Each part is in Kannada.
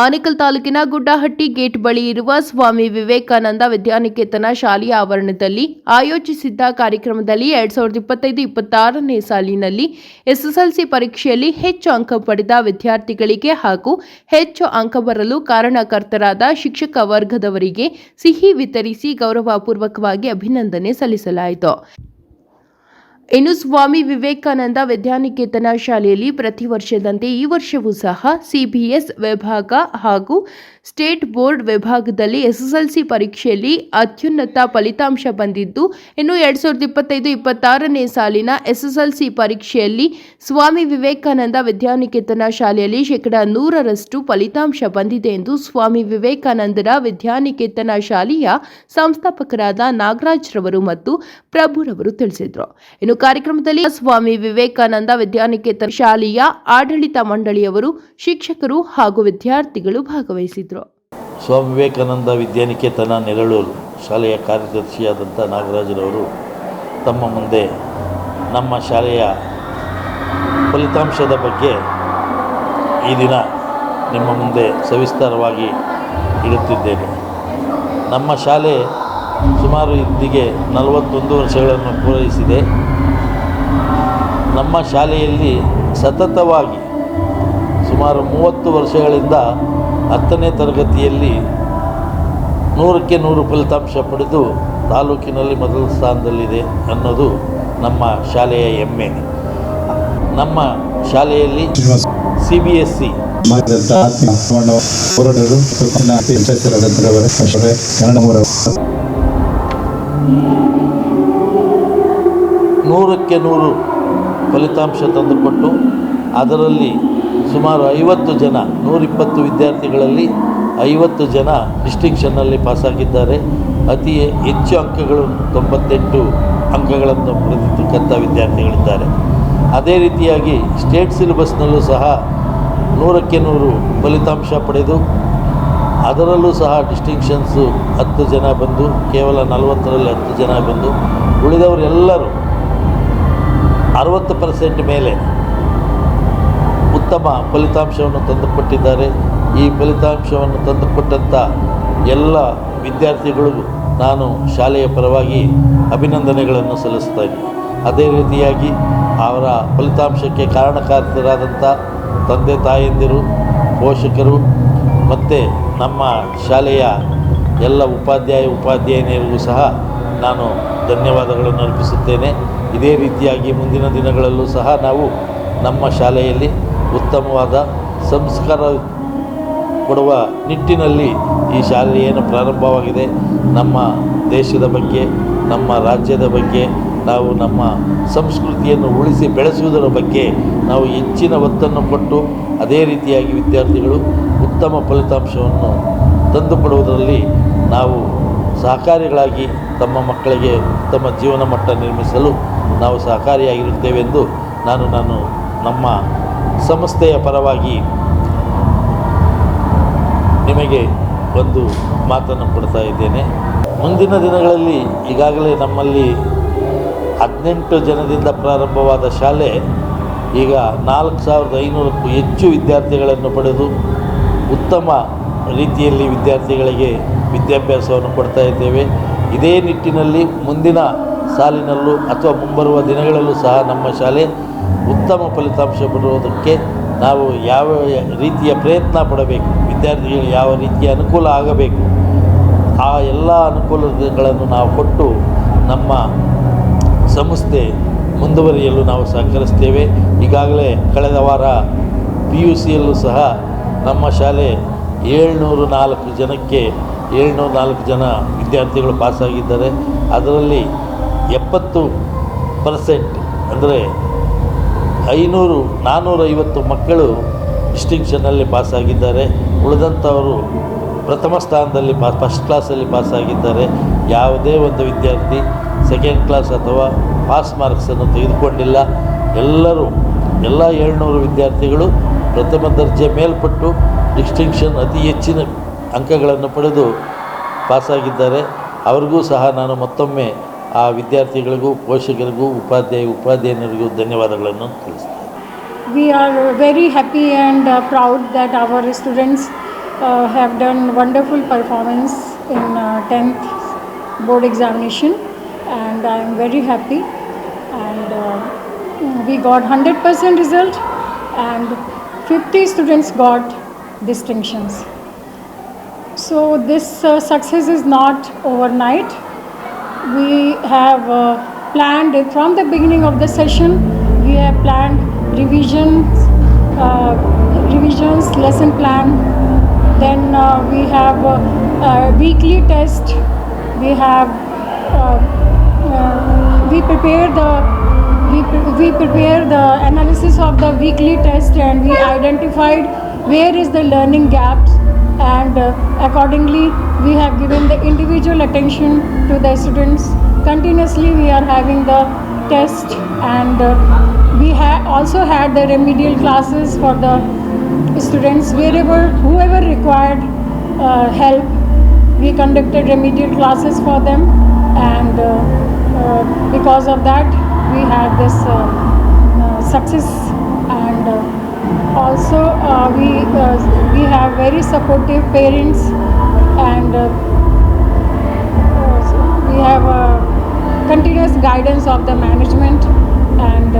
ಆನೇಕಲ್ ತಾಲೂಕಿನ ಗುಡ್ಡಹಟ್ಟಿ ಗೇಟ್ ಬಳಿ ಇರುವ ಸ್ವಾಮಿ ವಿವೇಕಾನಂದ ವಿದ್ಯಾನಿಕೇತನ ಶಾಲೆಯ ಆವರಣದಲ್ಲಿ ಆಯೋಜಿಸಿದ್ದ ಕಾರ್ಯಕ್ರಮದಲ್ಲಿ 2025-26ನೇ ಸಾಲಿನಲ್ಲಿ ಎಸ್ಎಸ್ಎಲ್ಸಿ ಪರೀಕ್ಷೆಯಲ್ಲಿ ಹೆಚ್ಚು ಅಂಕ ಪಡೆದ ವಿದ್ಯಾರ್ಥಿಗಳಿಗೆ ಹಾಗೂ ಹೆಚ್ಚು ಅಂಕ ಬರಲು ಕಾರಣಕರ್ತರಾದ ಶಿಕ್ಷಕ ವರ್ಗದವರಿಗೆ ಸಿಹಿ ವಿತರಿಸಿ ಗೌರವಪೂರ್ವಕವಾಗಿ ಅಭಿನಂದನೆ ಸಲ್ಲಿಸಲಾಯಿತು. ಇನ್ನು ಸ್ವಾಮಿ ವಿವೇಕಾನಂದ ವಿದ್ಯಾನಿಕೇತನ ಶಾಲೆಯಲ್ಲಿ ಪ್ರತಿ ವರ್ಷದಂತೆ ಈ ವರ್ಷವೂ ಸಹ ಸಿಬಿಎಸ್ ವಿಭಾಗ ಹಾಗೂ ಸ್ಟೇಟ್ ಬೋರ್ಡ್ ವಿಭಾಗದಲ್ಲಿ ಎಸ್ಎಸ್ಎಲ್ಸಿ ಪರೀಕ್ಷೆಯಲ್ಲಿ ಅತ್ಯುನ್ನತ ಫಲಿತಾಂಶ ಬಂದಿದ್ದು, ಇನ್ನು 2025-26ನೇ ಸಾಲಿನ ಎಸ್ಎಸ್ಎಲ್ಸಿ ಪರೀಕ್ಷೆಯಲ್ಲಿ ಸ್ವಾಮಿ ವಿವೇಕಾನಂದ ವಿದ್ಯಾನಿಕೇತನ ಶಾಲೆಯಲ್ಲಿ 100% ಫಲಿತಾಂಶ ಬಂದಿದೆ ಎಂದು ಸ್ವಾಮಿ ವಿವೇಕಾನಂದರ ವಿದ್ಯಾನಿಕೇತನ ಶಾಲೆಯ ಸಂಸ್ಥಾಪಕರಾದ ನಾಗರಾಜ್ ರವರು ಮತ್ತು ಪ್ರಭುರವರು ತಿಳಿಸಿದರು. ಇನ್ನು ಕಾರ್ಯಕ್ರಮದಲ್ಲಿ ಸ್ವಾಮಿ ವಿವೇಕಾನಂದ ವಿದ್ಯಾನಿಕೇತನ ಶಾಲೆಯ ಆಡಳಿತ ಮಂಡಳಿಯವರು, ಶಿಕ್ಷಕರು ಹಾಗೂ ವಿದ್ಯಾರ್ಥಿಗಳು ಭಾಗವಹಿಸಿದರು. ಸ್ವಾಮಿ ವಿವೇಕಾನಂದ ವಿದ್ಯಾನಿಕೇತನ ನೆರಳೂರು ಶಾಲೆಯ ಕಾರ್ಯದರ್ಶಿಯಾದಂಥ ನಾಗರಾಜರವರು ತಮ್ಮ ಮುಂದೆ ನಮ್ಮ ಶಾಲೆಯ ಫಲಿತಾಂಶದ ಬಗ್ಗೆ ಈ ದಿನ ನಿಮ್ಮ ಮುಂದೆ ಸವಿಸ್ತಾರವಾಗಿ ಇಡುತ್ತಿದ್ದೇನೆ. ನಮ್ಮ ಶಾಲೆ ಸುಮಾರು ಇಂದಿಗೆ 41 ವರ್ಷಗಳನ್ನು ಪೂರೈಸಿದೆ. ನಮ್ಮ ಶಾಲೆಯಲ್ಲಿ ಸತತವಾಗಿ ಸುಮಾರು 30 ವರ್ಷಗಳಿಂದ 10ನೇ ತರಗತಿಯಲ್ಲಿ 100ಕ್ಕೆ 100 ಫಲಿತಾಂಶ ಪಡೆದು ತಾಲೂಕಿನಲ್ಲಿ ಮೊದಲ ಸ್ಥಾನದಲ್ಲಿದೆ ಅನ್ನೋದು ನಮ್ಮ ಶಾಲೆಯ ಹೆಮ್ಮೆ. ನಮ್ಮ ಶಾಲೆಯಲ್ಲಿ CBSE ನೂರಕ್ಕೆ 100 ಫಲಿತಾಂಶ ತಂದುಕೊಟ್ಟು ಅದರಲ್ಲಿ ಸುಮಾರು 50 ಜನ, 120 ವಿದ್ಯಾರ್ಥಿಗಳಲ್ಲಿ 50 ಜನ ಡಿಸ್ಟಿಂಕ್ಷನ್ನಲ್ಲಿ ಪಾಸಾಗಿದ್ದಾರೆ. ಅತಿ ಹೆಚ್ಚು ಅಂಕಗಳು 98 ಅಂಕಗಳನ್ನು ಪಡೆದಿರ್ತಕ್ಕಂಥ ವಿದ್ಯಾರ್ಥಿಗಳಿದ್ದಾರೆ. ಅದೇ ರೀತಿಯಾಗಿ ಸ್ಟೇಟ್ ಸಿಲೆಬಸ್ನಲ್ಲೂ ಸಹ 100ಕ್ಕೆ 100 ಫಲಿತಾಂಶ ಪಡೆದು ಅದರಲ್ಲೂ ಸಹ ಡಿಸ್ಟಿಂಕ್ಷನ್ಸು 10 ಜನ ಬಂದು, ಕೇವಲ 40ರಲ್ಲಿ 10 ಜನ ಬಂದು, ಉಳಿದವರೆಲ್ಲರೂ 60% ಮೇಲೆ ಉತ್ತಮ ಫಲಿತಾಂಶವನ್ನು ತಂದುಕೊಟ್ಟಿದ್ದಾರೆ. ಈ ಫಲಿತಾಂಶವನ್ನು ತಂದುಕೊಟ್ಟಂಥ ಎಲ್ಲ ವಿದ್ಯಾರ್ಥಿಗಳಿಗೂ ನಾನು ಶಾಲೆಯ ಪರವಾಗಿ ಅಭಿನಂದನೆಗಳನ್ನು ಸಲ್ಲಿಸ್ತಾ ಇದ್ದೀನಿ. ಅದೇ ರೀತಿಯಾಗಿ ಅವರ ಫಲಿತಾಂಶಕ್ಕೆ ಕಾರಣಕರ್ತರಾದಂಥ ತಂದೆ ತಾಯಂದಿರು, ಪೋಷಕರು ಮತ್ತು ನಮ್ಮ ಶಾಲೆಯ ಎಲ್ಲ ಉಪಾಧ್ಯಾಯನಿಯರಿಗೂ ಸಹ ನಾನು ಧನ್ಯವಾದಗಳನ್ನು ಅರ್ಪಿಸುತ್ತೇನೆ. ಇದೇ ರೀತಿಯಾಗಿ ಮುಂದಿನ ದಿನಗಳಲ್ಲೂ ಸಹ ನಾವು ನಮ್ಮ ಶಾಲೆಯಲ್ಲಿ ಉತ್ತಮವಾದ ಸಂಸ್ಕಾರ ಕೊಡುವ ನಿಟ್ಟಿನಲ್ಲಿ ಈ ಶಾಲೆ ಏನು ಪ್ರಾರಂಭವಾಗಿದೆ, ನಮ್ಮ ದೇಶದ ಬಗ್ಗೆ, ನಮ್ಮ ರಾಜ್ಯದ ಬಗ್ಗೆ, ನಾವು ನಮ್ಮ ಸಂಸ್ಕೃತಿಯನ್ನು ಉಳಿಸಿ ಬೆಳೆಸುವುದರ ಬಗ್ಗೆ ನಾವು ಹೆಚ್ಚಿನ ಒತ್ತನ್ನು ಕೊಟ್ಟು ಅದೇ ರೀತಿಯಾಗಿ ವಿದ್ಯಾರ್ಥಿಗಳು ಉತ್ತಮ ಫಲಿತಾಂಶವನ್ನು ತಂದುಕೊಡುವುದರಲ್ಲಿ ನಾವು ಸಹಕಾರಿಗಳಾಗಿ ತಮ್ಮ ಮಕ್ಕಳಿಗೆ ಉತ್ತಮ ಜೀವನ ಮಟ್ಟ ನಿರ್ಮಿಸಲು ನಾವು ಸಹಕಾರಿಯಾಗಿರುತ್ತೇವೆಂದು ನಾನು ನಮ್ಮ ಸಂಸ್ಥೆಯ ಪರವಾಗಿ ನಿಮಗೆ ಒಂದು ಮಾತನ್ನು ಕೊಡ್ತಾ ಇದ್ದೇನೆ. ಮುಂದಿನ ದಿನಗಳಲ್ಲಿ ಈಗಾಗಲೇ ನಮ್ಮಲ್ಲಿ 18 ಜನದಿಂದ ಪ್ರಾರಂಭವಾದ ಶಾಲೆ ಈಗ 4500ಕ್ಕೂ ಹೆಚ್ಚು ವಿದ್ಯಾರ್ಥಿಗಳನ್ನು ಪಡೆದು ಉತ್ತಮ ರೀತಿಯಲ್ಲಿ ವಿದ್ಯಾರ್ಥಿಗಳಿಗೆ ವಿದ್ಯಾಭ್ಯಾಸವನ್ನು ಕೊಡ್ತಾ ಇದ್ದೇವೆ. ಇದೇ ನಿಟ್ಟಿನಲ್ಲಿ ಮುಂದಿನ ಸಾಲಿನಲ್ಲೂ ಅಥವಾ ಮುಂಬರುವ ದಿನಗಳಲ್ಲೂ ಸಹ ನಮ್ಮ ಶಾಲೆ ಉತ್ತಮ ಫಲಿತಾಂಶ ಬರುವುದಕ್ಕೆ ನಾವು ಯಾವ ರೀತಿಯ ಪ್ರಯತ್ನ ಪಡಬೇಕು, ವಿದ್ಯಾರ್ಥಿಗಳಿಗೆ ಯಾವ ರೀತಿಯ ಅನುಕೂಲ ಆಗಬೇಕು, ಆ ಎಲ್ಲ ಅನುಕೂಲಗಳನ್ನು ನಾವು ಕೊಟ್ಟು ನಮ್ಮ ಸಂಸ್ಥೆ ಮುಂದುವರಿಯಲು ನಾವು ಸಹಕರಿಸ್ತೇವೆ. ಈಗಾಗಲೇ ಕಳೆದ ವಾರ PUCಯಲ್ಲೂ ಸಹ ನಮ್ಮ ಶಾಲೆ 704 ಜನಕ್ಕೆ 704 ಜನ ವಿದ್ಯಾರ್ಥಿಗಳು ಪಾಸಾಗಿದ್ದಾರೆ. ಅದರಲ್ಲಿ 70% ಅಂದರೆ 450 ಮಕ್ಕಳು ಡಿಸ್ಟಿಂಕ್ಷನ್ನಲ್ಲಿ ಪಾಸಾಗಿದ್ದಾರೆ. ಉಳಿದಂಥವರು ಪ್ರಥಮ ಸ್ಥಾನದಲ್ಲಿ ಫಸ್ಟ್ ಕ್ಲಾಸಲ್ಲಿ ಪಾಸಾಗಿದ್ದಾರೆ. ಯಾವುದೇ ಒಂದು ವಿದ್ಯಾರ್ಥಿ ಸೆಕೆಂಡ್ ಕ್ಲಾಸ್ ಅಥವಾ ಪಾಸ್ ಮಾರ್ಕ್ಸನ್ನು ತೆಗೆದುಕೊಂಡಿಲ್ಲ. ಎಲ್ಲ 700 ವಿದ್ಯಾರ್ಥಿಗಳು ಪ್ರಥಮ ದರ್ಜೆ ಮೇಲ್ಪಟ್ಟು ಡಿಸ್ಟಿಂಕ್ಷನ್ ಅತಿ ಹೆಚ್ಚಿನ ಅಂಕಗಳನ್ನು ಪಡೆದು ಪಾಸಾಗಿದ್ದಾರೆ. ಅವ್ರಿಗೂ ಸಹ ನಾನು ಮತ್ತೊಮ್ಮೆ ಆ ವಿದ್ಯಾರ್ಥಿಗಳಿಗೂ, ಪೋಷಕರಿಗೂ, ಉಪಾಧ್ಯಾಯನಿಯರಿಗೂ ಧನ್ಯವಾದಗಳನ್ನು ತಿಳಿಸ್ತೇನೆ. We are very happy and proud that our students have done wonderful performance in 10th board examination, and I am very happy. And we got 100% result, and 50 students got distinctions. So this success is not overnight. We have planned it from the beginning of the session. We have planned revisions, lesson plan. Then we have weekly test. We have we prepare the analysis of the weekly test, and we identified where is the learning gaps, and accordingly we have given the individual attention to the students. Continuously we are having the test, and we have also had the remedial classes for the students. Whoever required help, we conducted remedial classes for them, and because of that we had this success. And also we have very supportive parents, and we have continuous guidance of the management, and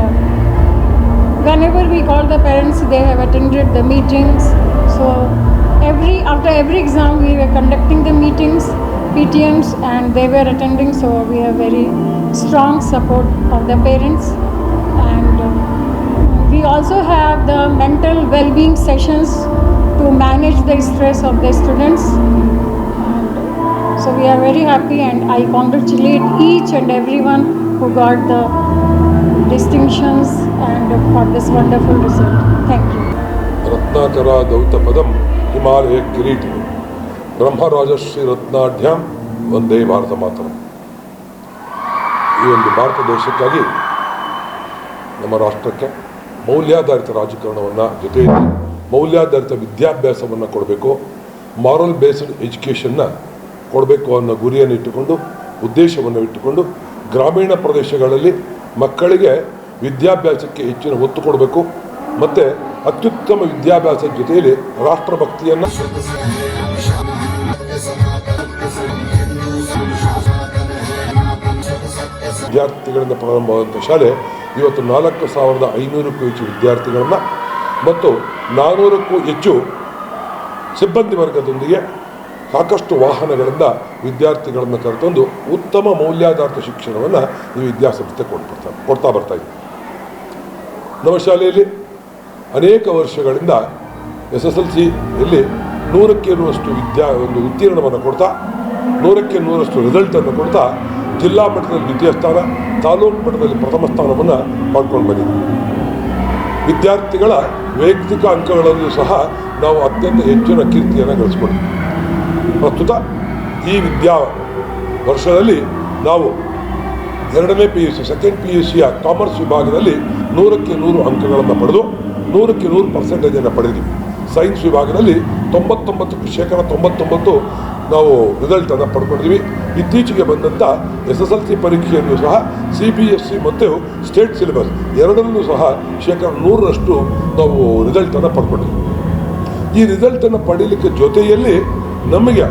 whenever we call the parents, they have attended the meetings. So after every exam we were conducting the meetings, PTMs, and they were attending. So we have very strong support of the parents. And we also have the mental well-being sessions to manage the stress of the students. And so we are very happy, and I congratulate each and everyone who got the distinctions and for this wonderful result. Thank you. रत्नाकरा दौतपदम Himalaya किरीटि ब्रह्मराजश्री रत्नाढ्याम वंदे ಭಾರತ ಮಾತರಂ. ಈ ಒಂದು ಭಾರತ ದೇಶಕ್ಕಾಗಿ ನಮ್ಮ ರಾಷ್ಟ್ರಕ್ಕೆ ಮೌಲ್ಯಾಧಾರಿತ ರಾಜಕಾರಣವನ್ನು ಜೊತೆಯಲ್ಲಿ ಮೌಲ್ಯಾಧಾರಿತ ವಿದ್ಯಾಭ್ಯಾಸವನ್ನು ಕೊಡಬೇಕು, ಮಾರಲ್ ಬೇಸ್ಡ್ ಎಜುಕೇಷನ್ನ ಕೊಡಬೇಕು ಅನ್ನೋ ಗುರಿಯನ್ನು ಇಟ್ಟುಕೊಂಡು, ಉದ್ದೇಶವನ್ನು ಇಟ್ಟುಕೊಂಡು ಗ್ರಾಮೀಣ ಪ್ರದೇಶಗಳಲ್ಲಿ ಮಕ್ಕಳಿಗೆ ವಿದ್ಯಾಭ್ಯಾಸಕ್ಕೆ ಹೆಚ್ಚಿನ ಒತ್ತು ಕೊಡಬೇಕು ಮತ್ತು ಅತ್ಯುತ್ತಮ ವಿದ್ಯಾಭ್ಯಾಸದ ಜೊತೆಯಲ್ಲಿ ರಾಷ್ಟ್ರಭಕ್ತಿಯನ್ನು ವಿದ್ಯಾರ್ಥಿಗಳಿಂದ ಪ್ರಾರಂಭವಾದಂಥ ಶಾಲೆ ಇವತ್ತು 4,500ಕ್ಕೂ ಹೆಚ್ಚು ವಿದ್ಯಾರ್ಥಿಗಳನ್ನು ಮತ್ತು 400ಕ್ಕೂ ಹೆಚ್ಚು ಸಿಬ್ಬಂದಿ ವರ್ಗದೊಂದಿಗೆ ಸಾಕಷ್ಟು ವಾಹನಗಳಿಂದ ವಿದ್ಯಾರ್ಥಿಗಳನ್ನು ಕರೆತಂದು ಉತ್ತಮ ಮೌಲ್ಯಾಧಾರಿತ ಶಿಕ್ಷಣವನ್ನು ಈ ವಿದ್ಯಾಸಂಸ್ಥೆ ಕೊಡ್ತಾ ಬರ್ತಾಯಿದೆ. ನಮ್ಮ ಶಾಲೆಯಲ್ಲಿ ಅನೇಕ ವರ್ಷಗಳಿಂದ SSLCಯಲ್ಲಿ 100ಕ್ಕೆ 100ರಷ್ಟು ಉತ್ತೀರ್ಣವನ್ನು ಕೊಡ್ತಾ 100ಕ್ಕೆ 100ರಷ್ಟು ರಿಸಲ್ಟನ್ನು ಕೊಡ್ತಾ ಜಿಲ್ಲಾ ಮಟ್ಟದಲ್ಲಿ ದ್ವಿತೀಯ ಸ್ಥಾನ, ತಾಲೂಕು ಮಟ್ಟದಲ್ಲಿ ಪ್ರಥಮ ಸ್ಥಾನವನ್ನು ಪಡ್ಕೊಂಡು ಬಂದಿದ್ದೀವಿ. ವಿದ್ಯಾರ್ಥಿಗಳ ವೈಯಕ್ತಿಕ ಅಂಕಗಳಲ್ಲೂ ಸಹ ನಾವು ಅತ್ಯಂತ ಹೆಚ್ಚಿನ ಕೀರ್ತಿಯನ್ನು ಗಳಿಸ್ಕೊಂಡಿದ್ದೀವಿ. ಪ್ರಸ್ತುತ ಈ ವರ್ಷದಲ್ಲಿ ನಾವು 2ನೇ PUC ಸೆಕೆಂಡ್ PUCಯ ಕಾಮರ್ಸ್ ವಿಭಾಗದಲ್ಲಿ 100ಕ್ಕೆ 100 ಅಂಕಗಳನ್ನು ಪಡೆದು 100ಕ್ಕೆ 100% ಪಡೆದಿದ್ದೀವಿ. ಸೈನ್ಸ್ ವಿಭಾಗದಲ್ಲಿ 99% ನಾವು ರಿಸಲ್ಟನ್ನು ಪಡ್ಕೊಂಡಿದ್ದೀವಿ. ಇತ್ತೀಚೆಗೆ ಬಂದಂಥ SSLC ಪರೀಕ್ಷೆಯನ್ನು ಸಹ CBSE ಮತ್ತು ಸ್ಟೇಟ್ ಸಿಲೆಬಸ್ ಎರಡರಲ್ಲೂ ಸಹ 100% ನಾವು ರಿಸಲ್ಟನ್ನು ಪಡ್ಕೊಂಡಿದ್ದೀವಿ. ಈ ರಿಸಲ್ಟನ್ನು ಪಡೀಲಿಕ್ಕೆ ಜೊತೆಯಲ್ಲಿ ನಮಗೆ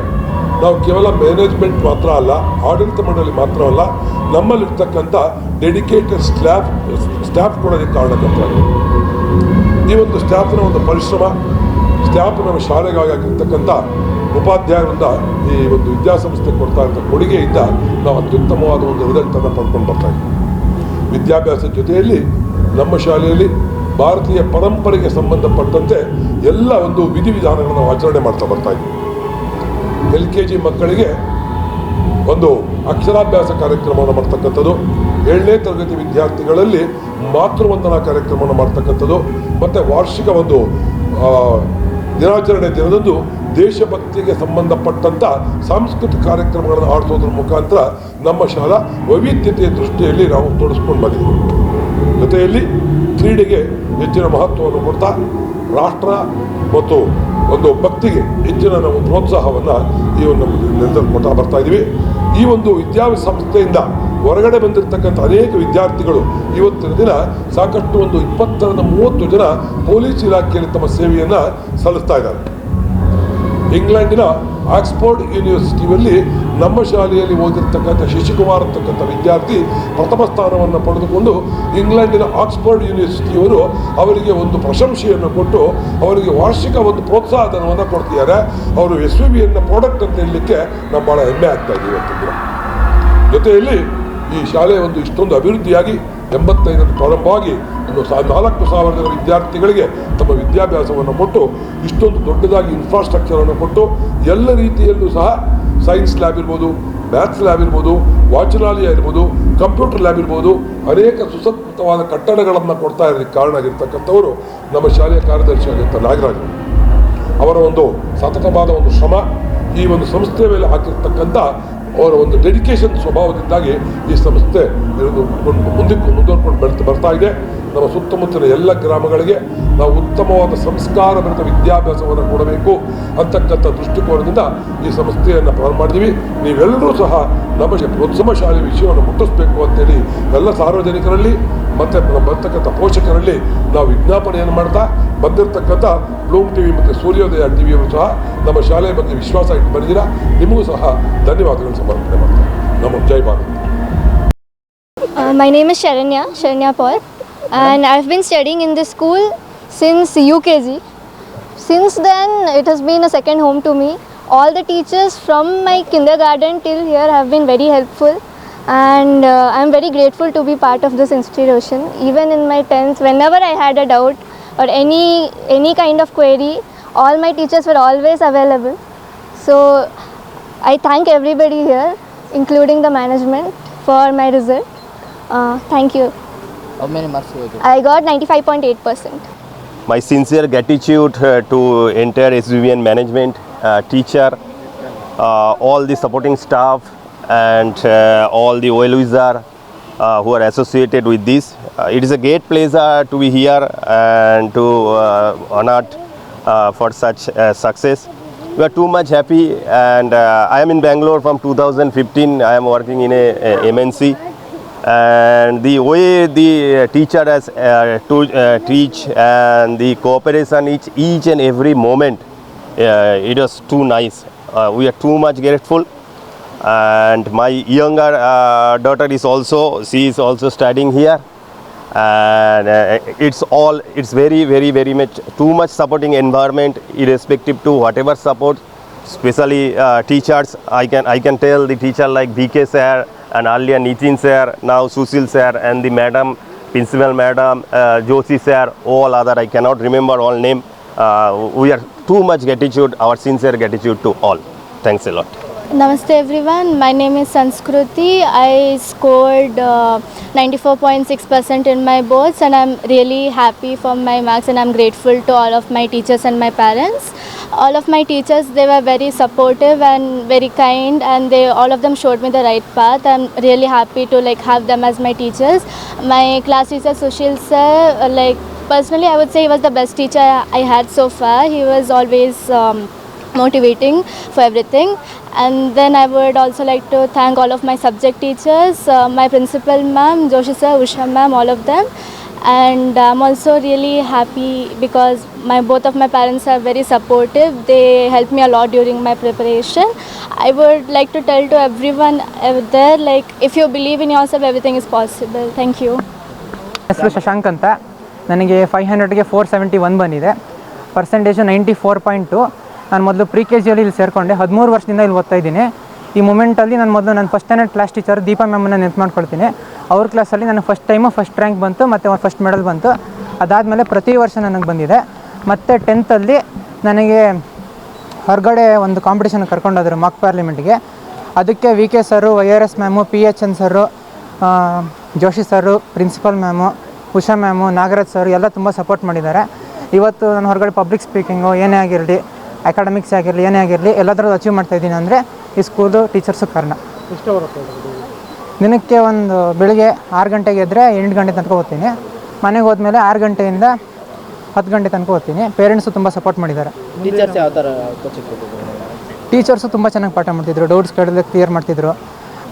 ನಾವು ಕೇವಲ ಮ್ಯಾನೇಜ್ಮೆಂಟ್ ಮಾತ್ರ ಅಲ್ಲ, ಆಡಳಿತ ಮಂಡಳಿ ಮಾತ್ರ ಅಲ್ಲ, ನಮ್ಮಲ್ಲಿರ್ತಕ್ಕಂಥ ಡೆಡಿಕೇಟೆಡ್ ಸ್ಟಾಫ್ ಕೊಡೋದಕ್ಕೆ ಕಾರಣಕರ್ತರಾಗಿದೆ. ಈ ಒಂದು ಸ್ಟಾಫ್ನ ಒಂದು ಪರಿಶ್ರಮ, ಸ್ಟಾಫ್ ನಮ್ಮ ಶಾಲೆಗಾಗಿರ್ತಕ್ಕಂಥ ಉಪಾಧ್ಯಾಯರಿಂದ ಈ ಒಂದು ವಿದ್ಯಾಸಂಸ್ಥೆ ಕೊಡ್ತಾ ಇರೋ ಕೊಡುಗೆಯಿಂದ ನಾವು ಅತ್ಯುತ್ತಮವಾದ ಒಂದು ರಿಸಲ್ಟನ್ನು ಪಡ್ಕೊಂಡು ಬರ್ತಾಯಿದ್ದೀವಿ. ವಿದ್ಯಾಭ್ಯಾಸದ ಜೊತೆಯಲ್ಲಿ ನಮ್ಮ ಶಾಲೆಯಲ್ಲಿ ಭಾರತೀಯ ಪರಂಪರೆಗೆ ಸಂಬಂಧಪಟ್ಟಂತೆ ಎಲ್ಲ ಒಂದು ವಿಧಿವಿಧಾನಗಳನ್ನು ನಾವು ಆಚರಣೆ ಮಾಡ್ತಾ ಬರ್ತಾಯಿದ್ದೀವಿ. LKG ಮಕ್ಕಳಿಗೆ ಒಂದು ಅಕ್ಷರಾಭ್ಯಾಸ ಕಾರ್ಯಕ್ರಮವನ್ನು ಮಾಡ್ತಕ್ಕಂಥದ್ದು, 7ನೇ ತರಗತಿ ವಿದ್ಯಾರ್ಥಿಗಳಲ್ಲಿ ಮಾತೃವಂದನಾ ಕಾರ್ಯಕ್ರಮವನ್ನು ಮಾಡ್ತಕ್ಕಂಥದ್ದು ಮತ್ತು ವಾರ್ಷಿಕ ಒಂದು ದಿನಾಚರಣೆ ದಿನದಂದು ದೇಶಭಕ್ತಿಗೆ ಸಂಬಂಧಪಟ್ಟಂಥ ಸಾಂಸ್ಕೃತಿಕ ಕಾರ್ಯಕ್ರಮಗಳನ್ನು ಆಡಿಸೋದ್ರ ಮುಖಾಂತರ ನಮ್ಮ ಶಾಲಾ ವೈವಿಧ್ಯತೆಯ ದೃಷ್ಟಿಯಲ್ಲಿ ನಾವು ತೊಡಸ್ಕೊಂಡು ಬಂದಿದ್ದೀವಿ. ಜೊತೆಯಲ್ಲಿ ಕ್ರೀಡೆಗೆ ಹೆಚ್ಚಿನ ಮಹತ್ವವನ್ನು ಕೊಡ್ತಾ ರಾಷ್ಟ್ರ ಮತ್ತು ಒಂದು ಭಕ್ತಿಗೆ ಹೆಚ್ಚಿನ ನಾವು ಪ್ರೋತ್ಸಾಹವನ್ನು ಈ ಒಂದು ನಿರ್ಧಾರ ಕೊಡ್ತಾ ಬರ್ತಾ ಇದ್ದೀವಿ. ಈ ಒಂದು ವಿದ್ಯಾಸಂಸ್ಥೆಯಿಂದ ಹೊರಗಡೆ ಬಂದಿರತಕ್ಕಂಥ ಅನೇಕ ವಿದ್ಯಾರ್ಥಿಗಳು ಇವತ್ತಿನ ದಿನ ಸಾಕಷ್ಟು ಒಂದು 20ರಿಂದ 30 ಜನ ಪೊಲೀಸ್ ಇಲಾಖೆಯಲ್ಲಿ ತಮ್ಮ ಸೇವೆಯನ್ನು ಸಲ್ಲಿಸ್ತಾ ಇದ್ದಾರೆ. ಇಂಗ್ಲೆಂಡಿನ ಆಕ್ಸ್ಫೋರ್ಡ್ ಯೂನಿವರ್ಸಿಟಿಯಲ್ಲಿ ನಮ್ಮ ಶಾಲೆಯಲ್ಲಿ ಓದಿರ್ತಕ್ಕಂಥ ಶಶಿಕುಮಾರ್ ಅಂತಕ್ಕಂಥ ವಿದ್ಯಾರ್ಥಿ ಪ್ರಥಮ ಸ್ಥಾನವನ್ನು ಪಡೆದುಕೊಂಡು ಇಂಗ್ಲೆಂಡಿನ ಆಕ್ಸ್ಫೋರ್ಡ್ ಯೂನಿವರ್ಸಿಟಿಯವರು ಅವರಿಗೆ ಒಂದು ಪ್ರಶಂಸೆಯನ್ನು ಕೊಟ್ಟು ಅವರಿಗೆ ವಾರ್ಷಿಕ ಒಂದು ಪ್ರೋತ್ಸಾಹಧನವನ್ನು ಕೊಡ್ತಿದ್ದಾರೆ. ಅವರು SVBನ ಪ್ರಾಡಕ್ಟ್ ಅಂತ ಹೇಳಲಿಕ್ಕೆ ನಾವು ಭಾಳ ಹೆಮ್ಮೆ ಆಗ್ತಾ ಇದ್ದೀವಿ ಅಂತಂದ್ರೆ. ಜೊತೆಯಲ್ಲಿ ಈ ಶಾಲೆ ಒಂದು ಇಷ್ಟೊಂದು ಅಭಿವೃದ್ಧಿಯಾಗಿ 85ರಲ್ಲಿ ಪ್ರಾರಂಭವಾಗಿ ಒಂದು 4,000 ಜನ ವಿದ್ಯಾರ್ಥಿಗಳಿಗೆ ತಮ್ಮ ವಿದ್ಯಾಭ್ಯಾಸವನ್ನು ಕೊಟ್ಟು ಇಷ್ಟೊಂದು ದೊಡ್ಡದಾಗಿ ಇನ್ಫ್ರಾಸ್ಟ್ರಕ್ಚರನ್ನು ಕೊಟ್ಟು ಎಲ್ಲ ರೀತಿಯಲ್ಲೂ ಸಹ ಸೈನ್ಸ್ ಲ್ಯಾಬ್ ಇರ್ಬೋದು, ಮ್ಯಾಥ್ಸ್ ಲ್ಯಾಬ್ ಇರ್ಬೋದು, ವಾಚನಾಲಯ ಇರ್ಬೋದು, ಕಂಪ್ಯೂಟರ್ ಲ್ಯಾಬ್ ಇರ್ಬೋದು, ಅನೇಕ ಸುಸಜ್ಜಿತವಾದ ಕಟ್ಟಡಗಳನ್ನು ಕೊಡ್ತಾ ಇರೋದಕ್ಕೆ ಕಾರಣ ಆಗಿರ್ತಕ್ಕಂಥವರು ನಮ್ಮ ಶಾಲೆಯ ಕಾರ್ಯದರ್ಶಿ ಆಗಿರ್ತ ನಾಗರಾಜ್. ಅವರ ಒಂದು ಸತತವಾದ ಒಂದು ಶ್ರಮ, ಈ ಒಂದು ಸಂಸ್ಥೆಯ ಮೇಲೆ ಹಾಕಿರ್ತಕ್ಕಂಥ ಅವರ ಒಂದು ಡೆಡಿಕೇಶನ್ ಸ್ವಭಾವದಿಂದಾಗಿ ಈ ಸಂಸ್ಥೆ ಮುಂದುವರ್ಕೊಂಡು ಬರ್ತಾ ಇದೆ. ನಮ್ಮ ಸುತ್ತಮುತ್ತಲಿನ ಎಲ್ಲ ಗ್ರಾಮಗಳಿಗೆ ನಾವು ಉತ್ತಮವಾದ ಸಂಸ್ಕಾರ ಭರಿತ ವಿದ್ಯಾಭ್ಯಾಸವನ್ನು ಕೊಡಬೇಕು ಅಂತಕ್ಕಂಥ ದೃಷ್ಟಿಕೋನದಿಂದ ಈ ಸಂಸ್ಥೆಯನ್ನು ಪ್ರಾರಂಭ ಮಾಡಿದ್ದೀವಿ. ನೀವೆಲ್ಲರೂ ಸಹ ನಮ್ಮ ಶಾಲೆ ವಿಷಯವನ್ನು ಮುಟ್ಟಿಸ್ಬೇಕು ಅಂತೇಳಿ ಎಲ್ಲ ಸಾರ್ವಜನಿಕರಲ್ಲಿ ಮತ್ತು ಬರ್ತಕ್ಕಂಥ ಪೋಷಕರಲ್ಲಿ ನಾವು ವಿಜ್ಞಾಪನೆಯನ್ನು ಮಾಡ್ತಾ ಬಂದಿರತಕ್ಕಂಥ ಬ್ಲೂಮ್ TV ಮತ್ತು ಸೂರ್ಯೋದಯ TVಯವರು ಸಹ ನಮ್ಮ ಶಾಲೆಯ ಬಗ್ಗೆ ವಿಶ್ವಾಸ ಇಟ್ಟು ಬಂದಿದ್ದೀರಾ. ನಿಮಗೂ ಸಹ ಧನ್ಯವಾದಗಳನ್ನು ಸಮರ್ಪಣೆ ಮಾಡ್ತಾರೆ. ನಮ್ಮ ಜೈ Bharat. My name is Sharanya Paul, and I've been studying in this school since UKG. Since then, it has been a second home to me. All the teachers from my kindergarten till here have been very helpful, and I'm very grateful to be part of this institution. Even in my 10th, whenever I had a doubt or any kind of query, all my teachers were always available. So I thank everybody here, including the management, for my result. Thank you. How many marks you got? I got 95.8%. My sincere gratitude to entire SVBN management, teacher, all the supporting staff, and all the OLUs who are associated with this. It is a great pleasure to be here and to honored for such success. We are too much happy, and I am in Bangalore from 2015. I am working in a MNC, and the way the teacher has to teach and the cooperation each and every moment, it was too nice. We are too much grateful. And my younger daughter is also studying here, and it's very much too much supporting environment, irrespective to whatever support, especially teachers. I can tell the teacher like BK sir and earlier Nitin sir, now Sushil sir, and the madam, principal madam, Joshi sir, all other I cannot remember all name. We are too much gratitude, our sincere gratitude to all. Thanks a lot. Namaste everyone, my name is Sanskruti. I scored 94.6% in my boards, and I'm really happy for my marks, and I'm grateful to all of my teachers and my parents. All of my teachers, they were very supportive and very kind, and all of them showed me the right path. I'm really happy to have them as my teachers. My class teacher Sushil sir, personally I would say he was the best teacher I had so far. He was always motivating for everything. And then I would also like to thank all of my subject teachers, my principal ma'am, Joshi sir, Usha ma'am, all of them. And I'm also really happy because both of my parents are very supportive. They helped me a lot during my preparation. I would like to tell to everyone out there, if you believe in yourself, everything is possible. Thank you. ಹೆಸರು ಶಶಾಂಕ್ ಅಂತ. ನನಗೆ 500ಗೆ 471 ಬಂದಿದೆ. ಪರ್ಸೆಂಟೇಜು 94.2. ನಾನು ಮೊದಲು KG ಇಲ್ಲಿ ಸೇರಿಕೊಂಡೆ. 13 ವರ್ಷದಿಂದ ಇಲ್ಲಿ ಓದ್ತಾ ಇದ್ದೀನಿ. ಈ ಮೂಮೆಂಟಲ್ಲಿ ನಾನು ಮೊದಲು first standard class teacher Deepa ಮ್ಯಾಮನ್ನು ನೆನಪು ಮಾಡ್ಕೊಳ್ತೀನಿ. ಅವ್ರ ಕ್ಲಾಸಲ್ಲಿ ನನಗೆ ಫಸ್ಟ್ ರ್ಯಾಂಕ್ ಬಂತು ಮತ್ತು ಫಸ್ಟ್ ಮೆಡಲ್ ಬಂತು. ಅದಾದಮೇಲೆ ಪ್ರತಿ ವರ್ಷ ನನಗೆ ಬಂದಿದೆ. ಮತ್ತು 10th ನನಗೆ ಹೊರಗಡೆ ಒಂದು ಕಾಂಪಿಟೇಷನ್ ಕರ್ಕೊಂಡೋದ್ರು ಮಾಕ್ ಪಾರ್ಲಿಮೆಂಟ್ಗೆ. ಅದಕ್ಕೆ VK sir, IRS ma'am, PHN sir, Joshi sir, principal ma'am, Usha ma'am, Nagaraj sir ಎಲ್ಲ ತುಂಬ ಸಪೋರ್ಟ್ ಮಾಡಿದ್ದಾರೆ. ಇವತ್ತು ನಾನು ಹೊರಗಡೆ ಪಬ್ಲಿಕ್ ಸ್ಪೀಕಿಂಗು ಏನೇ ಆಗಿರಲಿ, ಅಕಾಡೆಮಿಕ್ಸ್ ಆಗಿರಲಿ, ಏನೇ ಆಗಿರಲಿ ಎಲ್ಲದರಲ್ಲೂ ಅಚೀವ್ ಮಾಡ್ತಾಯಿದ್ದೀನಿ ಅಂದರೆ ಈ ಸ್ಕೂಲು ಟೀಚರ್ಸು ಕಾರಣ. ದಿನಕ್ಕೆ ಒಂದು ಬೆಳಿಗ್ಗೆ 6 ಗಂಟೆಗೆ ಎದ್ದರೆ 8 ಗಂಟೆ ತನಕ ಓದ್ತೀನಿ. ಮನೆಗೆ ಹೋದ್ಮೇಲೆ 6 ಗಂಟೆಯಿಂದ 10 ಗಂಟೆ ತನಕ ಓದ್ತೀನಿ. ಪೇರೆಂಟ್ಸು ತುಂಬ ಸಪೋರ್ಟ್ ಮಾಡಿದ್ದಾರೆ. ಟೀಚರ್ಸ್ ಯಾವ ಥರ ಕೋಚಿಂಗ್ ಕೊಟ್ಟಿದ್ರು? ಟೀಚರ್ಸು ತುಂಬ ಚೆನ್ನಾಗಿ ಪಾಠ ಮಾಡ್ತಿದ್ರು. ಡೌಟ್ಸ್ ಕೇಳಿದ್ರೆ ಕ್ಲಿಯರ್ ಮಾಡ್ತಿದ್ರು.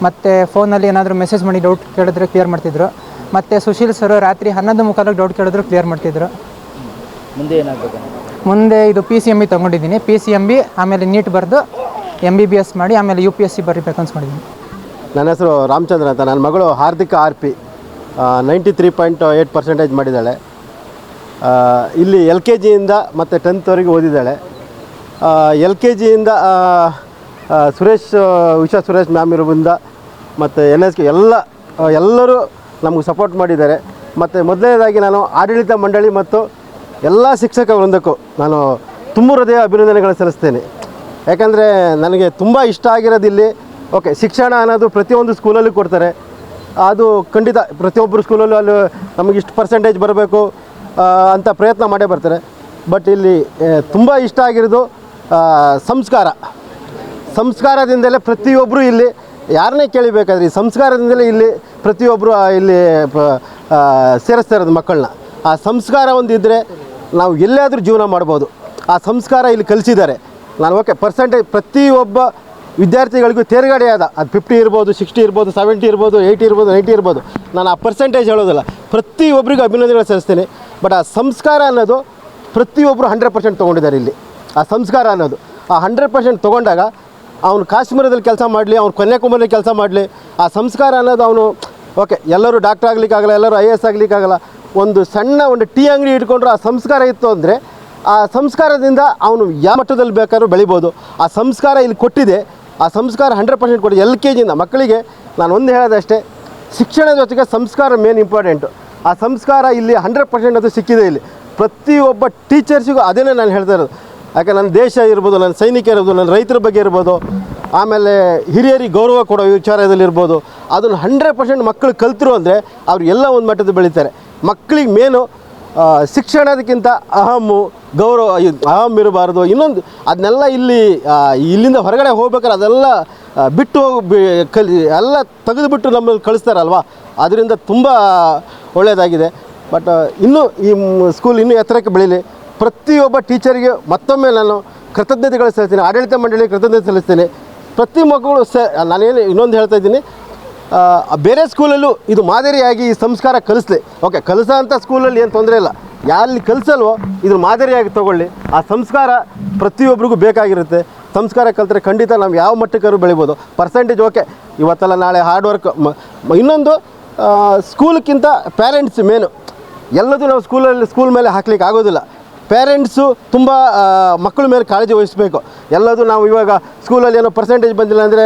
ಮತ್ತು ಫೋನಲ್ಲಿ ಏನಾದರೂ ಮೆಸೇಜ್ ಮಾಡಿ ಡೌಟ್ ಕೇಳಿದ್ರೆ ಕ್ಲಿಯರ್ ಮಾಡ್ತಿದ್ರು. ಮತ್ತು ಸುಶೀಲ್ ಸರು ರಾತ್ರಿ 11:45 ಡೌಟ್ ಕೇಳಿದ್ರು ಕ್ಲಿಯರ್ ಮಾಡ್ತಿದ್ರು. ಮುಂದೆ ಏನಾಗಬೇಕು? ಮುಂದೆ ಇದು PCMB ತೊಗೊಂಡಿದ್ದೀನಿ. PCMB ಆಮೇಲೆ ನೀಟ್ ಬರೆದು MBBS ಮಾಡಿ ಆಮೇಲೆ UPSC ಬರೀಬೇಕು ಅನ್ಸ್ಕೊಂಡಿದ್ದೀನಿ. ನನ್ನ ಹೆಸರು ರಾಮಚಂದ್ರ ಅಂತ. ನನ್ನ ಮಗಳು ಹಾರ್ದಿಕ RP 93.8% ಮಾಡಿದ್ದಾಳೆ. ಇಲ್ಲಿ LKG ಇಂದ ಮತ್ತು 10th ವರೆಗೆ ಓದಿದ್ದಾಳೆ. LKG ಇಂದ ಉಷಾ ಸುರೇಶ್ ಮ್ಯಾಮ್ ಇರೋದ್ರಿಂದ ಮತ್ತು NSK ಎಲ್ಲರೂ ನಮಗೆ ಸಪೋರ್ಟ್ ಮಾಡಿದ್ದಾರೆ. ಮತ್ತು ಮೊದಲನೇದಾಗಿ ನಾನು ಆಡಳಿತ ಮಂಡಳಿ ಮತ್ತು ಎಲ್ಲ ಶಿಕ್ಷಕ ವೃಂದಕ್ಕೂ ನಾನು ತುಂಬ ಹೃದಯ ಅಭಿನಂದನೆಗಳು ಸಲ್ಲಿಸ್ತೇನೆ. ಯಾಕಂದರೆ ನನಗೆ ತುಂಬ ಇಷ್ಟ ಆಗಿರೋದು ಇಲ್ಲಿ ಓಕೆ ಶಿಕ್ಷಣ ಅನ್ನೋದು ಪ್ರತಿಯೊಂದು ಸ್ಕೂಲಲ್ಲೂ ಕೊಡ್ತಾರೆ. ಅದು ಖಂಡಿತ ಪ್ರತಿಯೊಬ್ಬರು ಸ್ಕೂಲಲ್ಲೂ ಅಲ್ಲಿ ನಮಗೆ ಇಷ್ಟು ಪರ್ಸೆಂಟೇಜ್ ಬರಬೇಕು ಅಂತ ಪ್ರಯತ್ನ ಮಾಡೇ ಬರ್ತಾರೆ. ಬಟ್ ಇಲ್ಲಿ ತುಂಬ ಇಷ್ಟ ಆಗಿರೋದು ಸಂಸ್ಕಾರದಿಂದಲೇ ಪ್ರತಿಯೊಬ್ಬರು ಇಲ್ಲಿ ಯಾರನ್ನೇ ಕೇಳಿಬೇಕಾದ್ರೆ ಈ ಸಂಸ್ಕಾರದಿಂದಲೇ ಇಲ್ಲಿ ಪ್ರತಿಯೊಬ್ಬರು ಇಲ್ಲಿ ಸೇರಿಸ್ತಾ ಇರೋದು ಮಕ್ಕಳನ್ನ. ಆ ಸಂಸ್ಕಾರ ಒಂದಿದ್ದರೆ ನಾವು ಎಲ್ಲಾದರೂ ಜೀವನ ಮಾಡ್ಬೋದು. ಆ ಸಂಸ್ಕಾರ ಇಲ್ಲಿ ಕಲಿಸಿದ್ದಾರೆ. ನಾನು ಓಕೆ ಪರ್ಸೆಂಟೇಜ್ ಪ್ರತಿಯೊಬ್ಬ ವಿದ್ಯಾರ್ಥಿಗಳಿಗೂ ತೇರ್ಗಡೆಯಾದ ಅದು 50 ಇರ್ಬೋದು, 60 ಇರ್ಬೋದು, 70 ಇರ್ಬೋದು, 80 ಇರ್ಬೋದು, 90 ಇರ್ಬೋದು. ನಾನು ಆ ಪರ್ಸೆಂಟೇಜ್ ಹೇಳೋದಿಲ್ಲ, ಪ್ರತಿಯೊಬ್ಬರಿಗೂ ಅಭಿನಂದನೆಗಳು ಸಲ್ಲಿಸ್ತೇನೆ. ಬಟ್ ಆ ಸಂಸ್ಕಾರ ಅನ್ನೋದು ಪ್ರತಿಯೊಬ್ಬರು 100% ತೊಗೊಂಡಿದ್ದಾರೆ ಇಲ್ಲಿ. ಆ ಸಂಸ್ಕಾರ ಅನ್ನೋದು ಆ 100% ತೊಗೊಂಡಾಗ ಅವನು ಕಾಶ್ಮೀರದಲ್ಲಿ ಕೆಲಸ ಮಾಡಲಿ, ಅವ್ನು ಕನ್ಯಾಕುಮಾರಿಯಲ್ಲಿ ಕೆಲಸ ಮಾಡಲಿ, ಆ ಸಂಸ್ಕಾರ ಅನ್ನೋದು ಅವನು ಓಕೆ ಎಲ್ಲರೂ ಡಾಕ್ಟರ್ ಆಗಲಿಕ್ಕಾಗಲ್ಲ, ಎಲ್ಲರೂ IAS ಆಗಲಿಕ್ಕಾಗಲ್ಲ. ಒಂದು ಸಣ್ಣ ಟೀ ಅಂಗಡಿ ಇಟ್ಕೊಂಡ್ರು ಆ ಸಂಸ್ಕಾರ ಇತ್ತು ಅಂದರೆ ಆ ಸಂಸ್ಕಾರದಿಂದ ಅವನು ಯಾವ ಮಟ್ಟದಲ್ಲಿ ಬೇಕಾದ್ರೂ ಬೆಳಿಬೋದು. ಆ ಸಂಸ್ಕಾರ ಇಲ್ಲಿ ಕೊಟ್ಟಿದೆ. ಆ ಸಂಸ್ಕಾರ 100% ಕೊಟ್ಟಿದೆ. LKGಯಿಂದ ಮಕ್ಕಳಿಗೆ ನಾನು ಒಂದು ಹೇಳೋದಷ್ಟೇ, ಶಿಕ್ಷಣದ ಜೊತೆಗೆ ಸಂಸ್ಕಾರ ಮೇನ್ ಇಂಪಾರ್ಟೆಂಟು. ಆ ಸಂಸ್ಕಾರ ಇಲ್ಲಿ 100% ಅದು ಸಿಕ್ಕಿದೆ ಇಲ್ಲಿ ಪ್ರತಿಯೊಬ್ಬ ಟೀಚರ್ಸಿಗೂ. ಅದೇನೇ ನಾನು ಹೇಳ್ತಾ ಇರೋದು. ಯಾಕೆ ನನ್ನ ದೇಶ ಇರ್ಬೋದು, ನನ್ನ ಸೈನಿಕ ಇರ್ಬೋದು, ನನ್ನ ರೈತರ ಬಗ್ಗೆ ಇರ್ಬೋದು, ಆಮೇಲೆ ಹಿರಿಯರಿಗೆ ಗೌರವ ಕೊಡೋ ವಿಚಾರದಲ್ಲಿ ಇರ್ಬೋದು, ಅದನ್ನು 100% ಮಕ್ಕಳು ಕಲ್ತರು ಅಂದರೆ ಅವ್ರು ಎಲ್ಲ ಒಂದು ಮಟ್ಟದ ಬೆಳೀತಾರೆ. ಮಕ್ಕಳಿಗೆ ಮೇನು ಶಿಕ್ಷಣದಕ್ಕಿಂತ ಗೌರವ ಇರಬಾರ್ದು. ಇನ್ನೊಂದು ಅದನ್ನೆಲ್ಲ ಇಲ್ಲಿಂದ ಹೊರಗಡೆ ಹೋಗ್ಬೇಕಾದ್ರೆ ಅದೆಲ್ಲ ಬಿಟ್ಟು ಎಲ್ಲ ತೆಗೆದುಬಿಟ್ಟು ನಮ್ಮಲ್ಲಿ ಕಳಿಸ್ತಾರಲ್ವ, ಅದರಿಂದ ತುಂಬ ಒಳ್ಳೆಯದಾಗಿದೆ. ಬಟ್ ಇನ್ನೂ ಈ ಸ್ಕೂಲ್ ಇನ್ನೂ ಎತ್ತರಕ್ಕೆ ಬೆಳೀಲಿ. ಪ್ರತಿಯೊಬ್ಬ ಟೀಚರಿಗೆ ಮತ್ತೊಮ್ಮೆ ನಾನು ಕೃತಜ್ಞತೆಗಳು ಸಲ್ಲಿಸ್ತೀನಿ, ಆಡಳಿತ ಮಂಡಳಿಗೆ ಕೃತಜ್ಞತೆ ಸಲ್ಲಿಸ್ತೀನಿ. ಪ್ರತಿ ಮಕ್ಕಳು ನಾನೇನು ಇನ್ನೊಂದು ಹೇಳ್ತಾ ಇದ್ದೀನಿ, ಬೇರೆ ಸ್ಕೂಲಲ್ಲೂ ಇದು ಮಾದರಿಯಾಗಿ ಈ ಸಂಸ್ಕಾರ ಕಲಿಸ್ಲಿ. ಓಕೆ ಕಲಿಸೋ ಅಂಥ ಸ್ಕೂಲಲ್ಲಿ ಏನು ತೊಂದರೆ ಇಲ್ಲ, ಯಾರಲ್ಲಿ ಕಲಿಸಲ್ವೋ ಇದ್ರ ಮಾದರಿಯಾಗಿ ತೊಗೊಳ್ಳಿ. ಆ ಸಂಸ್ಕಾರ ಪ್ರತಿಯೊಬ್ಬರಿಗೂ ಬೇಕಾಗಿರುತ್ತೆ. ಸಂಸ್ಕಾರ ಕಲಿತ್ರೆ ಖಂಡಿತ ನಾವು ಯಾವ ಮಟ್ಟಕ್ಕಾದ್ರೂ ಬೆಳಿಬೋದು. ಪರ್ಸೆಂಟೇಜ್ ಓಕೆ ಇವತ್ತಲ್ಲ ನಾಳೆ ಹಾರ್ಡ್ ವರ್ಕ್. ಇನ್ನೊಂದು ಸ್ಕೂಲ್ಗಿಂತ ಪ್ಯಾರೆಂಟ್ಸ್ ಮೇನು. ಎಲ್ಲದೂ ನಾವು ಸ್ಕೂಲ್ ಮೇಲೆ ಹಾಕ್ಲಿಕ್ಕೆ ಆಗೋದಿಲ್ಲ. ಪೇರೆಂಟ್ಸು ತುಂಬ ಮಕ್ಕಳ ಮೇಲೆ ಕಾಳಜಿ ವಹಿಸಬೇಕು. ಎಲ್ಲದೂ ನಾವು ಇವಾಗ ಸ್ಕೂಲಲ್ಲಿ ಏನೋ ಪರ್ಸೆಂಟೇಜ್ ಬಂದಿಲ್ಲ ಅಂದರೆ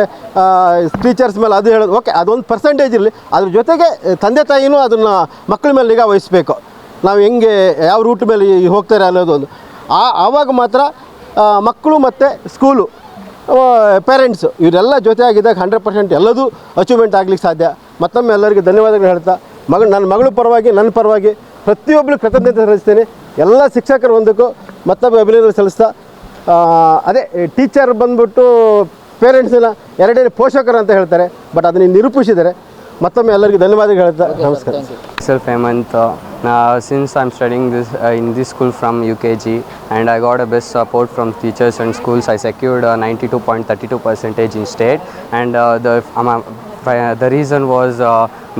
ಟೀಚರ್ಸ್ ಮೇಲೆ ಅದು ಹೇಳೋದು ಓಕೆ, ಅದೊಂದು ಪರ್ಸೆಂಟೇಜ್ ಇರಲಿ. ಅದ್ರ ಜೊತೆಗೆ ತಂದೆ ತಾಯಿನೂ ಅದನ್ನು ಮಕ್ಕಳ ಮೇಲೆ ನಿಗಾ ವಹಿಸಬೇಕು. ನಾವು ಹೆಂಗೆ ಯಾವ ರೂಟ್ ಮೇಲೆ ಹೋಗ್ತಾರೆ ಅನ್ನೋದು ಒಂದು ಆವಾಗ ಮಾತ್ರ ಮಕ್ಕಳು ಮತ್ತು ಸ್ಕೂಲು ಪೇರೆಂಟ್ಸು ಇವರೆಲ್ಲ ಜೊತೆಯಾಗಿದ್ದಾಗ 100% ಎಲ್ಲದೂ ಅಚೀವ್ಮೆಂಟ್ ಆಗಲಿಕ್ಕೆ ಸಾಧ್ಯ. ಮತ್ತೊಮ್ಮೆ ಎಲ್ಲರಿಗೂ ಧನ್ಯವಾದಗಳು ಹೇಳ್ತಾ ನನ್ನ ಮಗಳ ಪರವಾಗಿ ನನ್ನ ಪರವಾಗಿ ಪ್ರತಿಯೊಬ್ಬರು ಕೃತಜ್ಞತೆ ಸಲ್ಲಿಸ್ತೇನೆ. ಎಲ್ಲ ಶಿಕ್ಷಕರು ಒಂದಕ್ಕೂ ಮತ್ತೊಬ್ಬ ಅಭಿನಂದನೆ ಸಲ್ಲಿಸ್ತಾ ಅದೇ ಟೀಚರ್ ಬಂದ್ಬಿಟ್ಟು ಪೇರೆಂಟ್ಸನ್ನ ಎರಡೇ ಪೋಷಕರು ಅಂತ ಹೇಳ್ತಾರೆ. ಬಟ್ ಅದನ್ನು ನಿರೂಪಿಸಿದ್ದಾರೆ. ಮತ್ತೊಮ್ಮೆ ಎಲ್ಲರಿಗೂ ಧನ್ಯವಾದಗಳು ಹೇಳ್ತಾ ನಮಸ್ಕಾರ. Myself Hemant. Since I'm studying in this school from UKG and I got a best support from teachers and schools, I secured 92.32% in state, and the reason was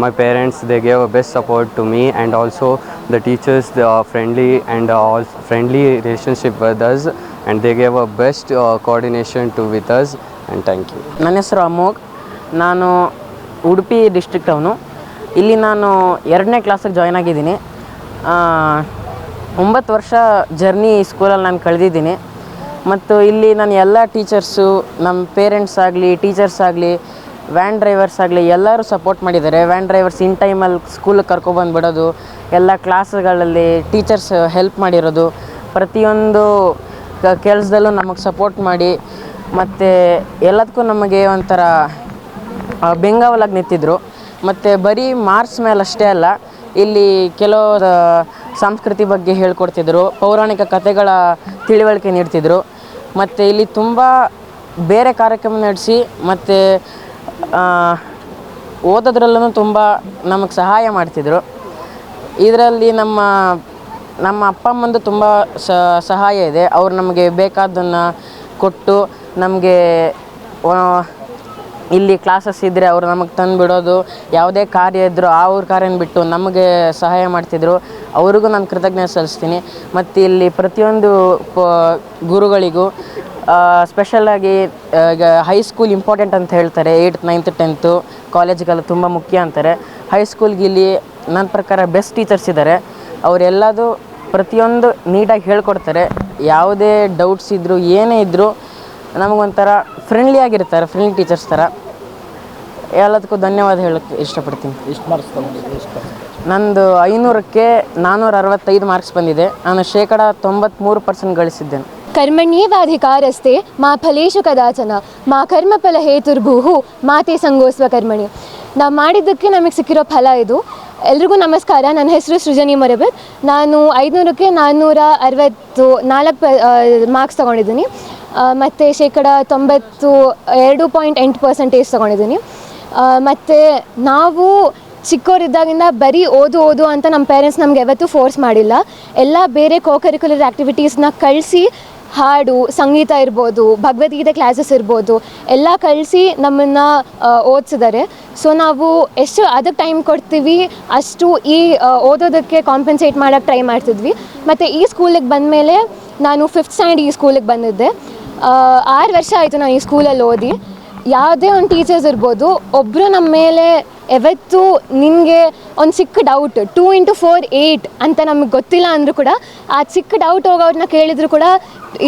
my parents. They gave a best support to me, and also the teachers, they are friendly and friendly relationship with us, and they gave a best coordination with us, and thank you. ನನ್ನ ಹೆಸರು ಅಮೋಘ್. ನಾನು ಉಡುಪಿ ಡಿಸ್ಟ್ರಿಕ್ಟ್ ಅವನು. ಇಲ್ಲಿ ನಾನು 2ನೇ ಕ್ಲಾಸಿಗೆ ಜಾಯ್ನ್ ಆಗಿದ್ದೀನಿ. 9 ವರ್ಷ ಜರ್ನಿ ಈ ಸ್ಕೂಲಲ್ಲಿ ನಾನು ಕಳೆದಿದ್ದೀನಿ. ಮತ್ತು ಇಲ್ಲಿ ನಾನು ಎಲ್ಲ ಟೀಚರ್ಸು, ನಮ್ಮ ಪೇರೆಂಟ್ಸ್ ಆಗಲಿ, ಟೀಚರ್ಸ್ ಆಗಲಿ, ವ್ಯಾನ್ ಡ್ರೈವರ್ಸ್ ಆಗಲಿ ಎಲ್ಲರೂ ಸಪೋರ್ಟ್ ಮಾಡಿದ್ದಾರೆ. ವ್ಯಾನ್ ಡ್ರೈವರ್ಸ್ ಇನ್ ಟೈಮಲ್ಲಿ ಸ್ಕೂಲಿಗೆ ಕರ್ಕೊಬಂದುಬಿಡೋದು, ಎಲ್ಲ ಕ್ಲಾಸ್ಗಳಲ್ಲಿ ಟೀಚರ್ಸ್ ಹೆಲ್ಪ್ ಮಾಡಿರೋದು, ಪ್ರತಿಯೊಂದು ಕೆಲಸದಲ್ಲೂ ನಮಗೆ ಸಪೋರ್ಟ್ ಮಾಡಿ, ಮತ್ತು ಎಲ್ಲದಕ್ಕೂ ನಮಗೆ ಒಂಥರ ಬೆಂಗಾವಲಾಗಿ ನಿಂತಿದ್ರು. ಮತ್ತು ಬರೀ ಮಾರ್ಕ್ಸ್ ಮೇಲೆ ಅಷ್ಟೇ ಅಲ್ಲ, ಇಲ್ಲಿ ಕೆಲವು ಸಂಸ್ಕೃತಿ ಬಗ್ಗೆ ಹೇಳ್ಕೊಡ್ತಿದ್ರು, ಪೌರಾಣಿಕ ಕಥೆಗಳ ತಿಳುವಳಿಕೆ ನೀಡ್ತಿದ್ರು. ಮತ್ತು ಇಲ್ಲಿ ತುಂಬ ಬೇರೆ ಕಾರ್ಯಕ್ರಮ ನಡೆಸಿ ಮತ್ತು ಓದೋದ್ರಲ್ಲೂ ತುಂಬ ನಮಗೆ ಸಹಾಯ ಮಾಡ್ತಿದ್ರು. ಇದರಲ್ಲಿ ನಮ್ಮ ಅಪ್ಪ ಅಮ್ಮಂದು ತುಂಬ ಸಹಾಯ ಇದೆ. ಅವ್ರು ನಮಗೆ ಬೇಕಾದ್ದನ್ನು ಕೊಟ್ಟು ನಮಗೆ ಇಲ್ಲಿ ಕ್ಲಾಸಸ್ ಇದ್ದರೆ ಅವರು ನಮಗೆ ತಂದು ಬಿಡೋದು, ಯಾವುದೇ ಕಾರ್ಯ ಇದ್ದರೂ ಅವ್ರ ಕಾರ್ಯನ ಬಿಟ್ಟು ನಮಗೆ ಸಹಾಯ ಮಾಡ್ತಿದ್ರು. ಅವ್ರಿಗೂ ನಾನು ಕೃತಜ್ಞತೆ ಸಲ್ಲಿಸ್ತೀನಿ. ಮತ್ತು ಇಲ್ಲಿ ಪ್ರತಿಯೊಂದು ಗುರುಗಳಿಗೂ ಸ್ಪೆಷಲಾಗಿ ಈಗ ಹೈಸ್ಕೂಲ್ ಇಂಪಾರ್ಟೆಂಟ್ ಅಂತ ಹೇಳ್ತಾರೆ. 8th 9th 10th ಕಾಲೇಜ್ಗೆಲ್ಲ ತುಂಬ ಮುಖ್ಯ ಅಂತಾರೆ. ಹೈಸ್ಕೂಲ್ಗೆ ಇಲ್ಲಿ ನನ್ನ ಪ್ರಕಾರ ಬೆಸ್ಟ್ ಟೀಚರ್ಸ್ ಇದ್ದಾರೆ. ಅವರೆಲ್ಲದು ಪ್ರತಿಯೊಂದು ನೀಟಾಗಿ ಹೇಳ್ಕೊಡ್ತಾರೆ. ಯಾವುದೇ ಡೌಟ್ಸ್ ಇದ್ದರೂ ಏನೇ ಇದ್ದರೂ ನಮಗೊಂಥರ ಫ್ರೆಂಡ್ಲಿ ಆಗಿರ್ತಾರೆ, ಫ್ರೆಂಡ್ಲಿ ಟೀಚರ್ಸ್ ಥರ. ಎಲ್ಲದಕ್ಕೂ ಧನ್ಯವಾದ ಹೇಳೋಕ್ಕೆ ಇಷ್ಟಪಡ್ತೀನಿ. ಎಷ್ಟು ಮಾರ್ಕ್ಸ್ ತೊಗೊಂಡಿದ್ದೆ? ಎಷ್ಟು ನಂದು 500ಕ್ಕೆ 465 ಮಾರ್ಕ್ಸ್ ಬಂದಿದೆ. ನಾನು 93% ಗಳಿಸಿದ್ದೇನೆ. ಕರ್ಮಣ್ಯೇವಾಧಿಕಾರಸ್ತೆ ಮಾ ಫಲೇಶು ಕದಾಚನ ಮಾ ಕರ್ಮಫಲ ಹೇತುರ್ಭೂಹು ಮಾತೆ ಸಂಗೋಸ್ವ ಕರ್ಮಣಿ. ನಾವು ಮಾಡಿದ್ದಕ್ಕೆ ನಮಗೆ ಸಿಕ್ಕಿರೋ ಫಲ ಇದು. ಎಲ್ರಿಗೂ ನಮಸ್ಕಾರ. ನನ್ನ ಹೆಸರು ಸೃಜನಿ ಮೊರಬತ್. ನಾನು 500ಕ್ಕೆ 464 ಮಾರ್ಕ್ಸ್ ತೊಗೊಂಡಿದ್ದೀನಿ. ಮತ್ತು 92.8% ತೊಗೊಂಡಿದ್ದೀನಿ. ಮತ್ತು ನಾವು ಚಿಕ್ಕವರಿದ್ದಾಗಿಂದ ಬರೀ ಓದು ಅಂತ ನಮ್ಮ ಪೇರೆಂಟ್ಸ್ ನಮ್ಗೆ ಯಾವತ್ತೂ ಫೋರ್ಸ್ ಮಾಡಿಲ್ಲ. ಎಲ್ಲ ಬೇರೆ ಕೋಕರಿಕ್ಯುಲರ್ ಆ್ಯಕ್ಟಿವಿಟೀಸ್ನ ಕಳಿಸಿ, ಹಾಡು, ಸಂಗೀತ ಇರ್ಬೋದು, ಭಗವದ್ಗೀತೆ ಕ್ಲಾಸಸ್ ಇರ್ಬೋದು, ಎಲ್ಲ ಕಳಿಸಿ ನಮ್ಮನ್ನು ಓದಿಸಿದ್ದಾರೆ. ಸೊ ನಾವು ಎಷ್ಟು ಅದಕ್ಕೆ ಟೈಮ್ ಕೊಡ್ತೀವಿ ಅಷ್ಟು ಈ ಓದೋದಕ್ಕೆ ಕಾಂಪೆನ್ಸೇಟ್ ಮಾಡೋಕ್ಕೆ ಟ್ರೈ ಮಾಡ್ತಿದ್ವಿ. ಮತ್ತು ಈ ಸ್ಕೂಲಿಗೆ ಬಂದಮೇಲೆ ನಾನು 5th ಸ್ಟ್ಯಾಂಡರ್ಡ್ ಈ ಸ್ಕೂಲಿಗೆ ಬಂದಿದ್ದೆ. 6 ವರ್ಷ ಆಯಿತು ನಾನು ಈ ಸ್ಕೂಲಲ್ಲಿ ಓದಿ. ಯಾವುದೇ ಒಂದು ಟೀಚರ್ಸ್ ಇರ್ಬೋದು, ಒಬ್ಬರು ನಮ್ಮ ಮೇಲೆ ಯಾವತ್ತು ನಿನಗೆ ಒಂದು ಚಿಕ್ಕ ಡೌಟ್ 2 × 4 8 ಅಂತ ನಮಗೆ ಗೊತ್ತಿಲ್ಲ ಅಂದರೂ ಕೂಡ ಆ ಚಿಕ್ಕ ಡೌಟ್ ಹೋಗೋರನ್ನ ಕೇಳಿದ್ರು ಕೂಡ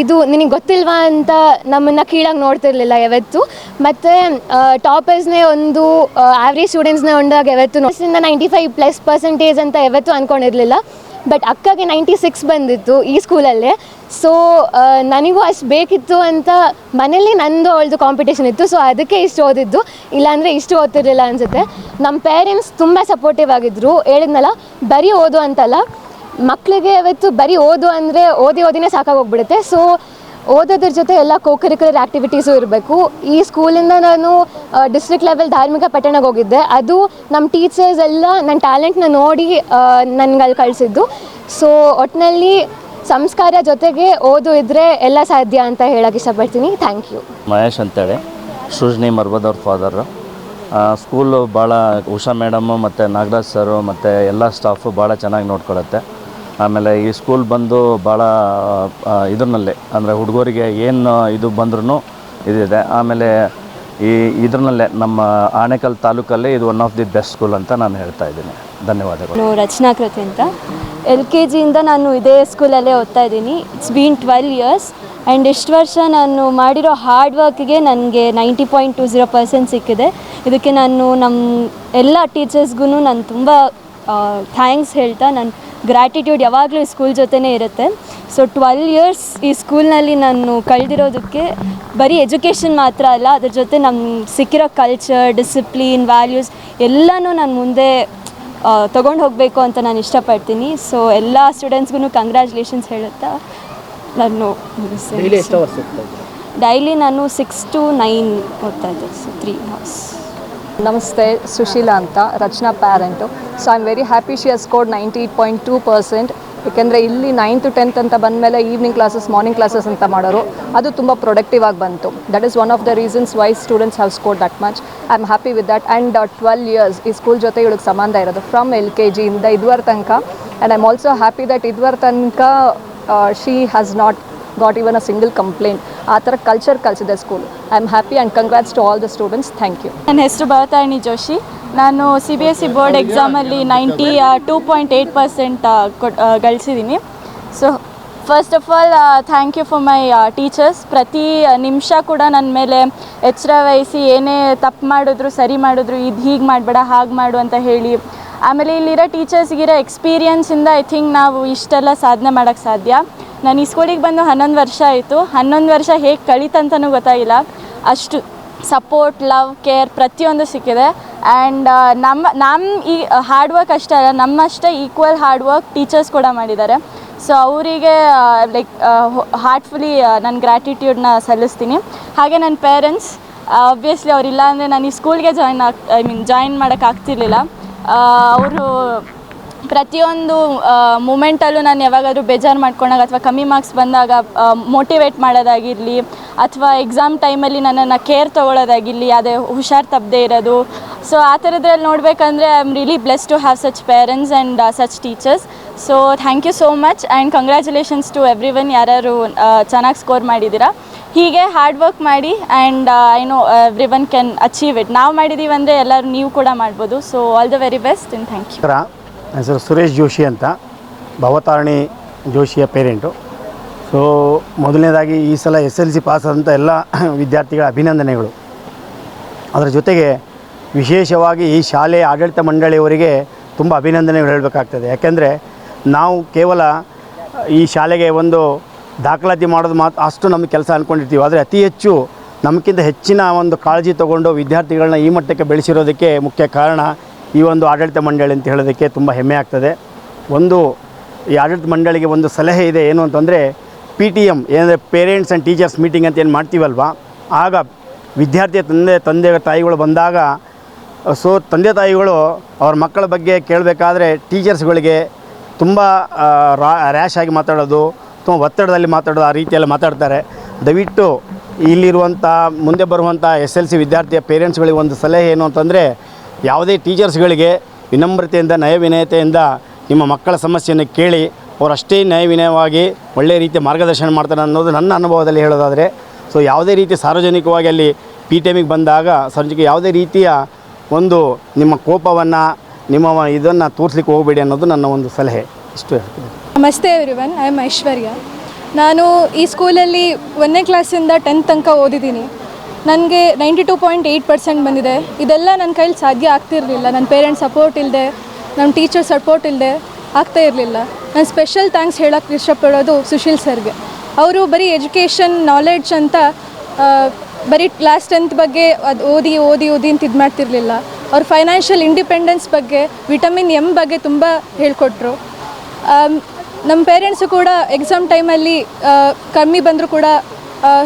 ಇದು ನಿನಗೆ ಗೊತ್ತಿಲ್ವಾ ಅಂತ ನಮ್ಮನ್ನು ಕೀಳಾಗಿ ನೋಡ್ತಿರ್ಲಿಲ್ಲ ಯಾವತ್ತು. ಮತ್ತು ಟಾಪರ್ಸ್ನೇ ಒಂದು ಆವ್ರೇಜ್ ಸ್ಟೂಡೆಂಟ್ಸ್ನೇ ಒಂದಾಗ ಯಾವತ್ತು 95+% ಅಂತ ಯಾವತ್ತೂ ಅಂದ್ಕೊಂಡಿರಲಿಲ್ಲ. ಬಟ್ ಅಕ್ಕಗೆ 96 ಬಂದಿತ್ತು ಈ ಸ್ಕೂಲಲ್ಲೇ. ಸೊ ನನಗೂ ಅಷ್ಟು ಬೇಕಿತ್ತು ಅಂತ ಮನೇಲಿ ನಂದು ಅವಳದು ಕಾಂಪಿಟೇಷನ್ ಇತ್ತು. ಸೊ ಅದಕ್ಕೆ ಇಷ್ಟು ಓದಿದ್ದು, ಇಲ್ಲಾಂದರೆ ಇಷ್ಟು ಓದ್ತಿರ್ಲಿಲ್ಲ ಅನಿಸುತ್ತೆ. ನಮ್ಮ ಪೇರೆಂಟ್ಸ್ ತುಂಬ ಸಪೋರ್ಟಿವ್ ಆಗಿದ್ದರು. ಹೇಳಿದ್ನಲ್ಲ, ಬರೀ ಓದು ಅಂತಲ್ಲ, ಮಕ್ಕಳಿಗೆ ಯಾವತ್ತು ಬರೀ ಓದು ಅಂದರೆ ಓದಿನೇ ಸಾಕಾಗೋಗ್ಬಿಡುತ್ತೆ. ಸೊ ಓದೋದ್ರ ಜೊತೆ ಎಲ್ಲ ಕೋಕರಿಕ್ಯುಲರ್ ಆ್ಯಕ್ಟಿವಿಟೀಸು ಇರಬೇಕು. ಈ ಸ್ಕೂಲಿಂದ ನಾನು ಡಿಸ್ಟ್ರಿಕ್ಟ್ ಲೆವೆಲ್ ಧಾರ್ಮಿಕ ಪಠಣಕ್ಕೆ ಹೋಗಿದ್ದೆ. ಅದು ನಮ್ಮ ಟೀಚರ್ಸ್ ಎಲ್ಲ ನನ್ನ ಟ್ಯಾಲೆಂಟ್ನ ನೋಡಿ ನನಗೆ ಅಲ್ಲಿ ಕಳಿಸಿದ್ದು. ಸೊ ಒಟ್ಟಿನಲ್ಲಿ ಸಂಸ್ಕಾರ ಜೊತೆಗೆ ಓದು ಇದ್ದರೆ ಎಲ್ಲ ಸಾಧ್ಯ ಅಂತ ಹೇಳೋಕ್ಕೆ ಇಷ್ಟಪಡ್ತೀನಿ. Thank you. ಮಹೇಶ್ ಅಂತೇಳಿ, ಸೃಜನಿ ಮರ್ಬದ್ ಅವ್ರ ಫಾದರು. ಸ್ಕೂಲು ಭಾಳ ಉಷಾ ಮೇಡಮ್ಮು ಮತ್ತು ನಾಗರಾಜ್ ಸರು ಮತ್ತು ಎಲ್ಲ ಸ್ಟಾಫು ಭಾಳ ಚೆನ್ನಾಗಿ ನೋಡ್ಕೊಳುತ್ತೆ. ಆಮೇಲೆ ಈ ಸ್ಕೂಲ್ ಬಂದು ಭಾಳ ಇದರಲ್ಲೇ ಅಂದರೆ ಹುಡುಗರಿಗೆ ಏನು ಇದು ಬಂದ್ರೂ ಇದಿದೆ. ಆಮೇಲೆ ಇದರಲ್ಲೇ ನಮ್ಮ ಆನೇಕಲ್ ತಾಲೂಕಲ್ಲೇ ಇದು one of the best school ಅಂತ ನಾನು ಹೇಳ್ತಾ ಇದ್ದೀನಿ. ಧನ್ಯವಾದಗಳು. ನಾನು ರಚನಾಕೃತಿ ಅಂತ. LKG ಇಂದ ನಾನು ಇದೇ ಸ್ಕೂಲಲ್ಲೇ ಓದ್ತಾ ಇದ್ದೀನಿ. It's been 12 years. ಆ್ಯಂಡ್ ಇಷ್ಟು ವರ್ಷ ನಾನು ಮಾಡಿರೋ ಹಾರ್ಡ್ ವರ್ಕ್ಗೆ ನನಗೆ 90.20% ಸಿಕ್ಕಿದೆ. ಇದಕ್ಕೆ ನಾನು ನಮ್ಮ ಎಲ್ಲ ಟೀಚರ್ಸ್ಗೂ ನಾನು ತುಂಬ ಥ್ಯಾಂಕ್ಸ್ ಹೇಳ್ತಾ, ನನ್ನ ಗ್ರ್ಯಾಟಿಟ್ಯೂಡ್ ಯಾವಾಗಲೂ ಈ ಸ್ಕೂಲ್ ಜೊತೆನೇ ಇರುತ್ತೆ. ಸೊ 12 years ಈ ಸ್ಕೂಲ್ನಲ್ಲಿ ನಾನು ಕಳೆದಿರೋದಕ್ಕೆ ಬರೀ ಎಜುಕೇಷನ್ ಮಾತ್ರ ಅಲ್ಲ, ಅದ್ರ ಜೊತೆ ನಮ್ಗೆ ಸಿಕ್ಕಿರೋ ಕಲ್ಚರ್, ಡಿಸಿಪ್ಲಿನ್, ವ್ಯಾಲ್ಯೂಸ್ ಎಲ್ಲನೂ ನಾನು ಮುಂದೆ ತೊಗೊಂಡು ಹೋಗಬೇಕು ಅಂತ ನಾನು ಇಷ್ಟಪಡ್ತೀನಿ. ಸೊ ಎಲ್ಲ ಸ್ಟೂಡೆಂಟ್ಸ್ಗೂ ಕಂಗ್ರ್ಯಾಚುಲೇಷನ್ಸ್ ಹೇಳುತ್ತಾ ನಾನು ಡೈಲಿ ನಾನು 6 to 9 ಓದ್ತಾ ಇದ್ದೆ. So 3 hours. ನಮಸ್ತೆ, ಸುಶೀಲಾ ಅಂತ, Rachana parent. So I am very happy she has scored 98.2%. ಏಕೆಂದರೆ ಇಲ್ಲಿ 9th to 10th ಅಂತ ಬಂದಮೇಲೆ ಈವ್ನಿಂಗ್ ಕ್ಲಾಸಸ್, ಮಾರ್ನಿಂಗ್ ಕ್ಲಾಸಸ್ ಅಂತ ಮಾಡೋರು, ಅದು ತುಂಬ ಪ್ರೊಡಕ್ಟಿವ್ ಆಗಿ ಬಂತು. That is one of the reasons why students have scored that much. I am happy with that. And 12 years ಈ ಸ್ಕೂಲ್ ಜೊತೆ ಇವಳಿಗೆ ಸಂಬಂಧ ಇರೋದು, ಫ್ರಮ್ LKG ಇಂದ ಇದುವರೆ ತನಕ. And I am also happy that ಇದುವರೆ ತನಕ she has not got even a single complaint. ಆ ಥರ ಕಲ್ಚರ್ ಕಲಿಸಿದೆ school. I am happy and congrats to all the students. Thank you. ನನ್ನ ಹೆಸರು ಭವತಾರಿಣಿ ಜೋಶಿ. ನಾನು CBSE ಬೋರ್ಡ್ ಎಕ್ಸಾಮಲ್ಲಿ 92.8% ಗಳಿಸಿದ್ದೀನಿ. So first of all thank you for my teachers. ಪ್ರತಿ ನಿಮಿಷ ಕೂಡ ನನ್ನ ಮೇಲೆ ಎಚ್ಚರ ವಹಿಸಿ ಏನೇ ತಪ್ಪು ಮಾಡಿದ್ರು, ಸರಿ ಮಾಡಿದ್ರು, ಇದು ಹೀಗೆ ಮಾಡಬೇಡ, ಹಾಗೆ ಮಾಡು ಅಂತ ಹೇಳಿ. ಆಮೇಲೆ ಇಲ್ಲಿರೋ ಟೀಚರ್ಸ್ಗಿರೋ ಎಕ್ಸ್ಪೀರಿಯನ್ಸಿಂದ ಐ ಥಿಂಕ್ ನಾವು ಇಷ್ಟೆಲ್ಲ ಸಾಧನೆ ಮಾಡೋಕ್ಕೆ ಸಾಧ್ಯ. ನಾನು ಈ ಸ್ಕೂಲಿಗೆ ಬಂದು 11 ವರ್ಷ ಆಯಿತು. 11 ವರ್ಷ ಹೇಗೆ ಕಳೀತಂತನೂ ಗೊತ್ತಾಗಿಲ್ಲ. ಅಷ್ಟು ಸಪೋರ್ಟ್, ಲವ್, ಕೇರ್ ಪ್ರತಿಯೊಂದು ಸಿಕ್ಕಿದೆ. ಆ್ಯಂಡ್ ನಮ್ಮ ಈ ಹಾರ್ಡ್ ವರ್ಕ್ ಅಷ್ಟೇ ಅಲ್ಲ, ನಮ್ಮಷ್ಟೇ ಈಕ್ವಲ್ ಹಾರ್ಡ್ ವರ್ಕ್ ಟೀಚರ್ಸ್ ಕೂಡ ಮಾಡಿದ್ದಾರೆ. ಸೊ ಅವರಿಗೆ ಲೈಕ್ ಹಾರ್ಟ್ಫುಲಿ ನನ್ನ ಗ್ರ್ಯಾಟಿಟ್ಯೂಡ್ನ ಸಲ್ಲಿಸ್ತೀನಿ. ಹಾಗೆ ನನ್ನ ಪೇರೆಂಟ್ಸ್, ಆಬ್ವಿಯಸ್ಲಿ ಅವರಿಲ್ಲ ಅಂದರೆ ನಾನು ಈ ಸ್ಕೂಲ್ಗೆ ಜಾಯ್ನ್ ಮಾಡೋಕ್ಕಾಗ್ತಿರ್ಲಿಲ್ಲ. ಅವರು ಪ್ರತಿಯೊಂದು ಮೂಮೆಂಟಲ್ಲೂ ನಾನು ಯಾವಾಗಾದರೂ ಬೇಜಾರು ಮಾಡ್ಕೊಂಡಾಗ ಅಥವಾ ಕಮ್ಮಿ ಮಾರ್ಕ್ಸ್ ಬಂದಾಗ ಮೋಟಿವೇಟ್ ಮಾಡೋದಾಗಿರಲಿ, ಅಥವಾ ಎಕ್ಸಾಮ್ ಟೈಮಲ್ಲಿ ನನ್ನನ್ನು ಕೇರ್ ತೊಗೊಳ್ಳೋದಾಗಿರಲಿ, ಅದೇ ಹುಷಾರು ತಪ್ಪದೇ ಇರೋದು. ಸೊ ಆ ಥರದ್ರಲ್ಲಿ ನೋಡಬೇಕಂದ್ರೆ I am really bless to have such parents and such teachers. So thank you so much and congratulations to every one, ಯಾರ್ಯಾರು ಚೆನ್ನಾಗಿ ಸ್ಕೋರ್ ಮಾಡಿದ್ದೀರಾ. ಹೀಗೆ ಹಾರ್ಡ್ ವರ್ಕ್ ಮಾಡಿ and I know every one can achieve it. ನಾವು ಮಾಡಿದ್ದೀವಿ ಅಂದರೆ ಎಲ್ಲರೂ ನೀವು ಕೂಡ ಮಾಡ್ಬೋದು. So all the very best and thank you. ನನ್ನ ಹೆಸರು ಸುರೇಶ್ ಜೋಶಿ ಅಂತ, ಭವತಾರಿಣಿ ಜೋಶಿಯ ಪೇರೆಂಟು. ಸೊ ಮೊದಲನೇದಾಗಿ ಈ ಸಲ SLC ಪಾಸಾದಂಥ ಎಲ್ಲ ವಿದ್ಯಾರ್ಥಿಗಳ ಅಭಿನಂದನೆಗಳು. ಅದರ ಜೊತೆಗೆ ವಿಶೇಷವಾಗಿ ಈ ಶಾಲೆಯ ಆಡಳಿತ ಮಂಡಳಿಯವರಿಗೆ ತುಂಬ ಅಭಿನಂದನೆಗಳು ಹೇಳಬೇಕಾಗ್ತದೆ. ಯಾಕೆಂದರೆ ನಾವು ಕೇವಲ ಈ ಶಾಲೆಗೆ ಒಂದು ದಾಖಲಾತಿ ಮಾಡೋದು ಅಷ್ಟು ನಮಗೆ ಕೆಲಸ ಅಂದ್ಕೊಂಡಿರ್ತೀವಿ. ಆದರೆ ಅತಿ ಹೆಚ್ಚು ನಮಗಿಂತ ಹೆಚ್ಚಿನ ಒಂದು ಕಾಳಜಿ ತಗೊಂಡು ವಿದ್ಯಾರ್ಥಿಗಳನ್ನ ಈ ಮಟ್ಟಕ್ಕೆ ಬೆಳೆಸಿರೋದಕ್ಕೆ ಮುಖ್ಯ ಕಾರಣ ಈ ಒಂದು ಆಡಳಿತ ಮಂಡಳಿ ಅಂತ ಹೇಳೋದಕ್ಕೆ ತುಂಬ ಹೆಮ್ಮೆ ಆಗ್ತದೆ. ಈ ಆಡಳಿತ ಮಂಡಳಿಗೆ ಒಂದು ಸಲಹೆ ಇದೆ, ಏನು ಅಂತಂದರೆ PTM ಏನಂದರೆ ಪೇರೆಂಟ್ಸ್ ಆ್ಯಂಡ್ ಟೀಚರ್ಸ್ ಮೀಟಿಂಗ್ ಅಂತ ಏನು ಮಾಡ್ತೀವಲ್ವ, ಆಗ ವಿದ್ಯಾರ್ಥಿಯ ತಂದೆ ತಾಯಿಗಳು ಬಂದಾಗ ತಂದೆ ತಾಯಿಗಳು ಅವ್ರ ಮಕ್ಕಳ ಬಗ್ಗೆ ಕೇಳಬೇಕಾದ್ರೆ ಟೀಚರ್ಸ್ಗಳಿಗೆ ತುಂಬ ರ್ಯಾಶ್ ಆಗಿ ಮಾತಾಡೋದು, ತುಂಬ ಒತ್ತಡದಲ್ಲಿ ಮಾತಾಡೋದು, ಆ ರೀತಿಯಲ್ಲಿ ಮಾತಾಡ್ತಾರೆ. ದಯವಿಟ್ಟು ಇಲ್ಲಿರುವಂಥ ಮುಂದೆ ಬರುವಂಥ SLC ವಿದ್ಯಾರ್ಥಿಯ ಪೇರೆಂಟ್ಸ್ಗಳಿಗೆ ಒಂದು ಸಲಹೆ ಏನು ಅಂತಂದರೆ, ಯಾವುದೇ ಟೀಚರ್ಸ್ಗಳಿಗೆ ವಿನಮ್ರತೆಯಿಂದ ನಯವಿನಯತೆಯಿಂದ ನಿಮ್ಮ ಮಕ್ಕಳ ಸಮಸ್ಯೆಯನ್ನು ಕೇಳಿ ಅವರಷ್ಟೇ ನಯವಿನಯವಾಗಿ ಒಳ್ಳೆಯ ರೀತಿಯ ಮಾರ್ಗದರ್ಶನ ಮಾಡ್ತಾರೆ ಅನ್ನೋದು ನನ್ನ ಅನುಭವದಲ್ಲಿ ಹೇಳೋದಾದರೆ. ಸೊ ಯಾವುದೇ ರೀತಿ ಸಾರ್ವಜನಿಕವಾಗಿ ಅಲ್ಲಿ PTMಗೆ ಬಂದಾಗ ಯಾವುದೇ ರೀತಿಯ ಒಂದು ನಿಮ್ಮ ಕೋಪವನ್ನು ಇದನ್ನು ತೋರಿಸ್ಲಿಕ್ಕೆ ಹೋಗಬೇಡಿ ಅನ್ನೋದು ನನ್ನ ಒಂದು ಸಲಹೆ. ಇಷ್ಟು ಹೇಳ್ತೀನಿ. ನಮಸ್ತೆ ಎವ್ರಿವನ್, ಐ ಆಮ್ ಐಶ್ವರ್ಯ. ನಾನು ಈ ಸ್ಕೂಲಲ್ಲಿ 1ನೇ ಕ್ಲಾಸಿಂದ 10th ತನಕ ಓದಿದ್ದೀನಿ. ನನಗೆ 92.8% ಬಂದಿದೆ. ಇದೆಲ್ಲ ನನ್ನ ಕೈಲಿ ಸಾಧ್ಯ ಆಗ್ತಿರಲಿಲ್ಲ. ನನ್ನ ಪೇರೆಂಟ್ಸ್ ಸಪೋರ್ಟ್ ಇಲ್ಲದೆ, ನಮ್ಮ ಟೀಚರ್ ಸಪೋರ್ಟ್ ಇಲ್ಲದೆ ಆಗ್ತಾ ಇರಲಿಲ್ಲ. ನಾನು ಸ್ಪೆಷಲ್ ಥ್ಯಾಂಕ್ಸ್ ಹೇಳೋಕ್ಕೆ ಇಷ್ಟಪಡೋದು ಸುಶೀಲ್ ಸರ್ಗೆ. ಅವರು ಬರೀ ಎಜುಕೇಷನ್ ನಾಲೆಡ್ಜ್ ಅಂತ ಬರೀ ಕ್ಲಾಸ್ 10th ಬಗ್ಗೆ ಅದು ಓದಿ ಅಂತ ಇದು ಮಾಡ್ತಿರಲಿಲ್ಲ. ಅವ್ರ ಫೈನಾನ್ಷಿಯಲ್ ಇಂಡಿಪೆಂಡೆನ್ಸ್ ಬಗ್ಗೆ, ವಿಟಮಿನ್ M ಬಗ್ಗೆ ತುಂಬ ಹೇಳ್ಕೊಟ್ರು. ನಮ್ಮ ಪೇರೆಂಟ್ಸು ಕೂಡ ಎಕ್ಸಾಮ್ ಟೈಮಲ್ಲಿ ಕಮ್ಮಿ ಬಂದರೂ ಕೂಡ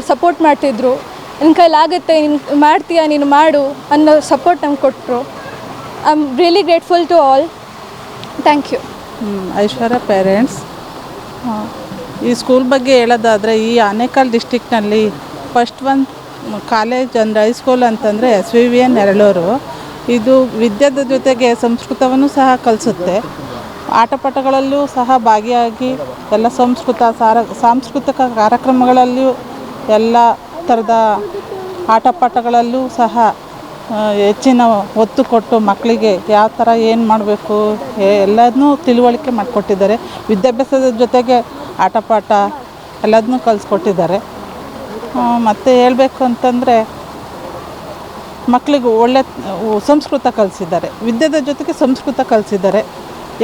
ಸಪೋರ್ಟ್ ಮಾಡ್ತಿದ್ರು. ನಿನ್ನ ಕೈಲಾಗುತ್ತೆ, ನೀನು ಮಾಡ್ತೀಯಾ, ನೀನು ಮಾಡು ಅನ್ನೋ ಸಪೋರ್ಟ್ ನಮ್ಗೆ ಕೊಟ್ಟರು. I am really grateful to all. Thank you. Aishwarya parents. ಈ ಸ್ಕೂಲ್ ಬಗ್ಗೆ ಹೇಳೋದಾದರೆ, ಈ ಆನೇಕಲ್ ಡಿಸ್ಟಿಕ್ನಲ್ಲಿ ಫಸ್ಟ್ ಕಾಲೇಜ್ ಅಂದರೆ ಹೈಸ್ಕೂಲ್ ಅಂತಂದರೆ SVVN ಎರಳೂರು. ಇದು ವಿದ್ಯೆದ ಜೊತೆಗೆ ಸಂಸ್ಕೃತವನ್ನು ಸಹ ಕಲಿಸುತ್ತೆ. ಆಟಪಾಠಗಳಲ್ಲೂ ಸಹ ಭಾಗಿಯಾಗಿ ಎಲ್ಲ ಸಾಂಸ್ಕೃತಿಕ ಕಾರ್ಯಕ್ರಮಗಳಲ್ಲಿಯೂ ಎಲ್ಲ ಥರದ ಆಟಪಾಠಗಳಲ್ಲೂ ಸಹ ಹೆಚ್ಚಿನ ಒತ್ತು ಕೊಟ್ಟು ಮಕ್ಕಳಿಗೆ ಯಾವ ಥರ ಏನು ಮಾಡಬೇಕು ಎಲ್ಲದನ್ನೂ ತಿಳುವಳಿಕೆ ಮಾಡಿಕೊಟ್ಟಿದ್ದಾರೆ. ವಿದ್ಯಾಭ್ಯಾಸದ ಜೊತೆಗೆ ಆಟಪಾಠ ಎಲ್ಲದನ್ನೂ ಕಲಿಸ್ಕೊಟ್ಟಿದ್ದಾರೆ. ಮತ್ತು ಹೇಳಬೇಕು ಅಂತಂದರೆ ಮಕ್ಕಳಿಗೆ ಒಳ್ಳೆ ಸಂಸ್ಕೃತ ಕಲಿಸಿದ್ದಾರೆ. ವಿದ್ಯೆದ ಜೊತೆಗೆ ಸಂಸ್ಕೃತ ಕಲಿಸಿದ್ದಾರೆ.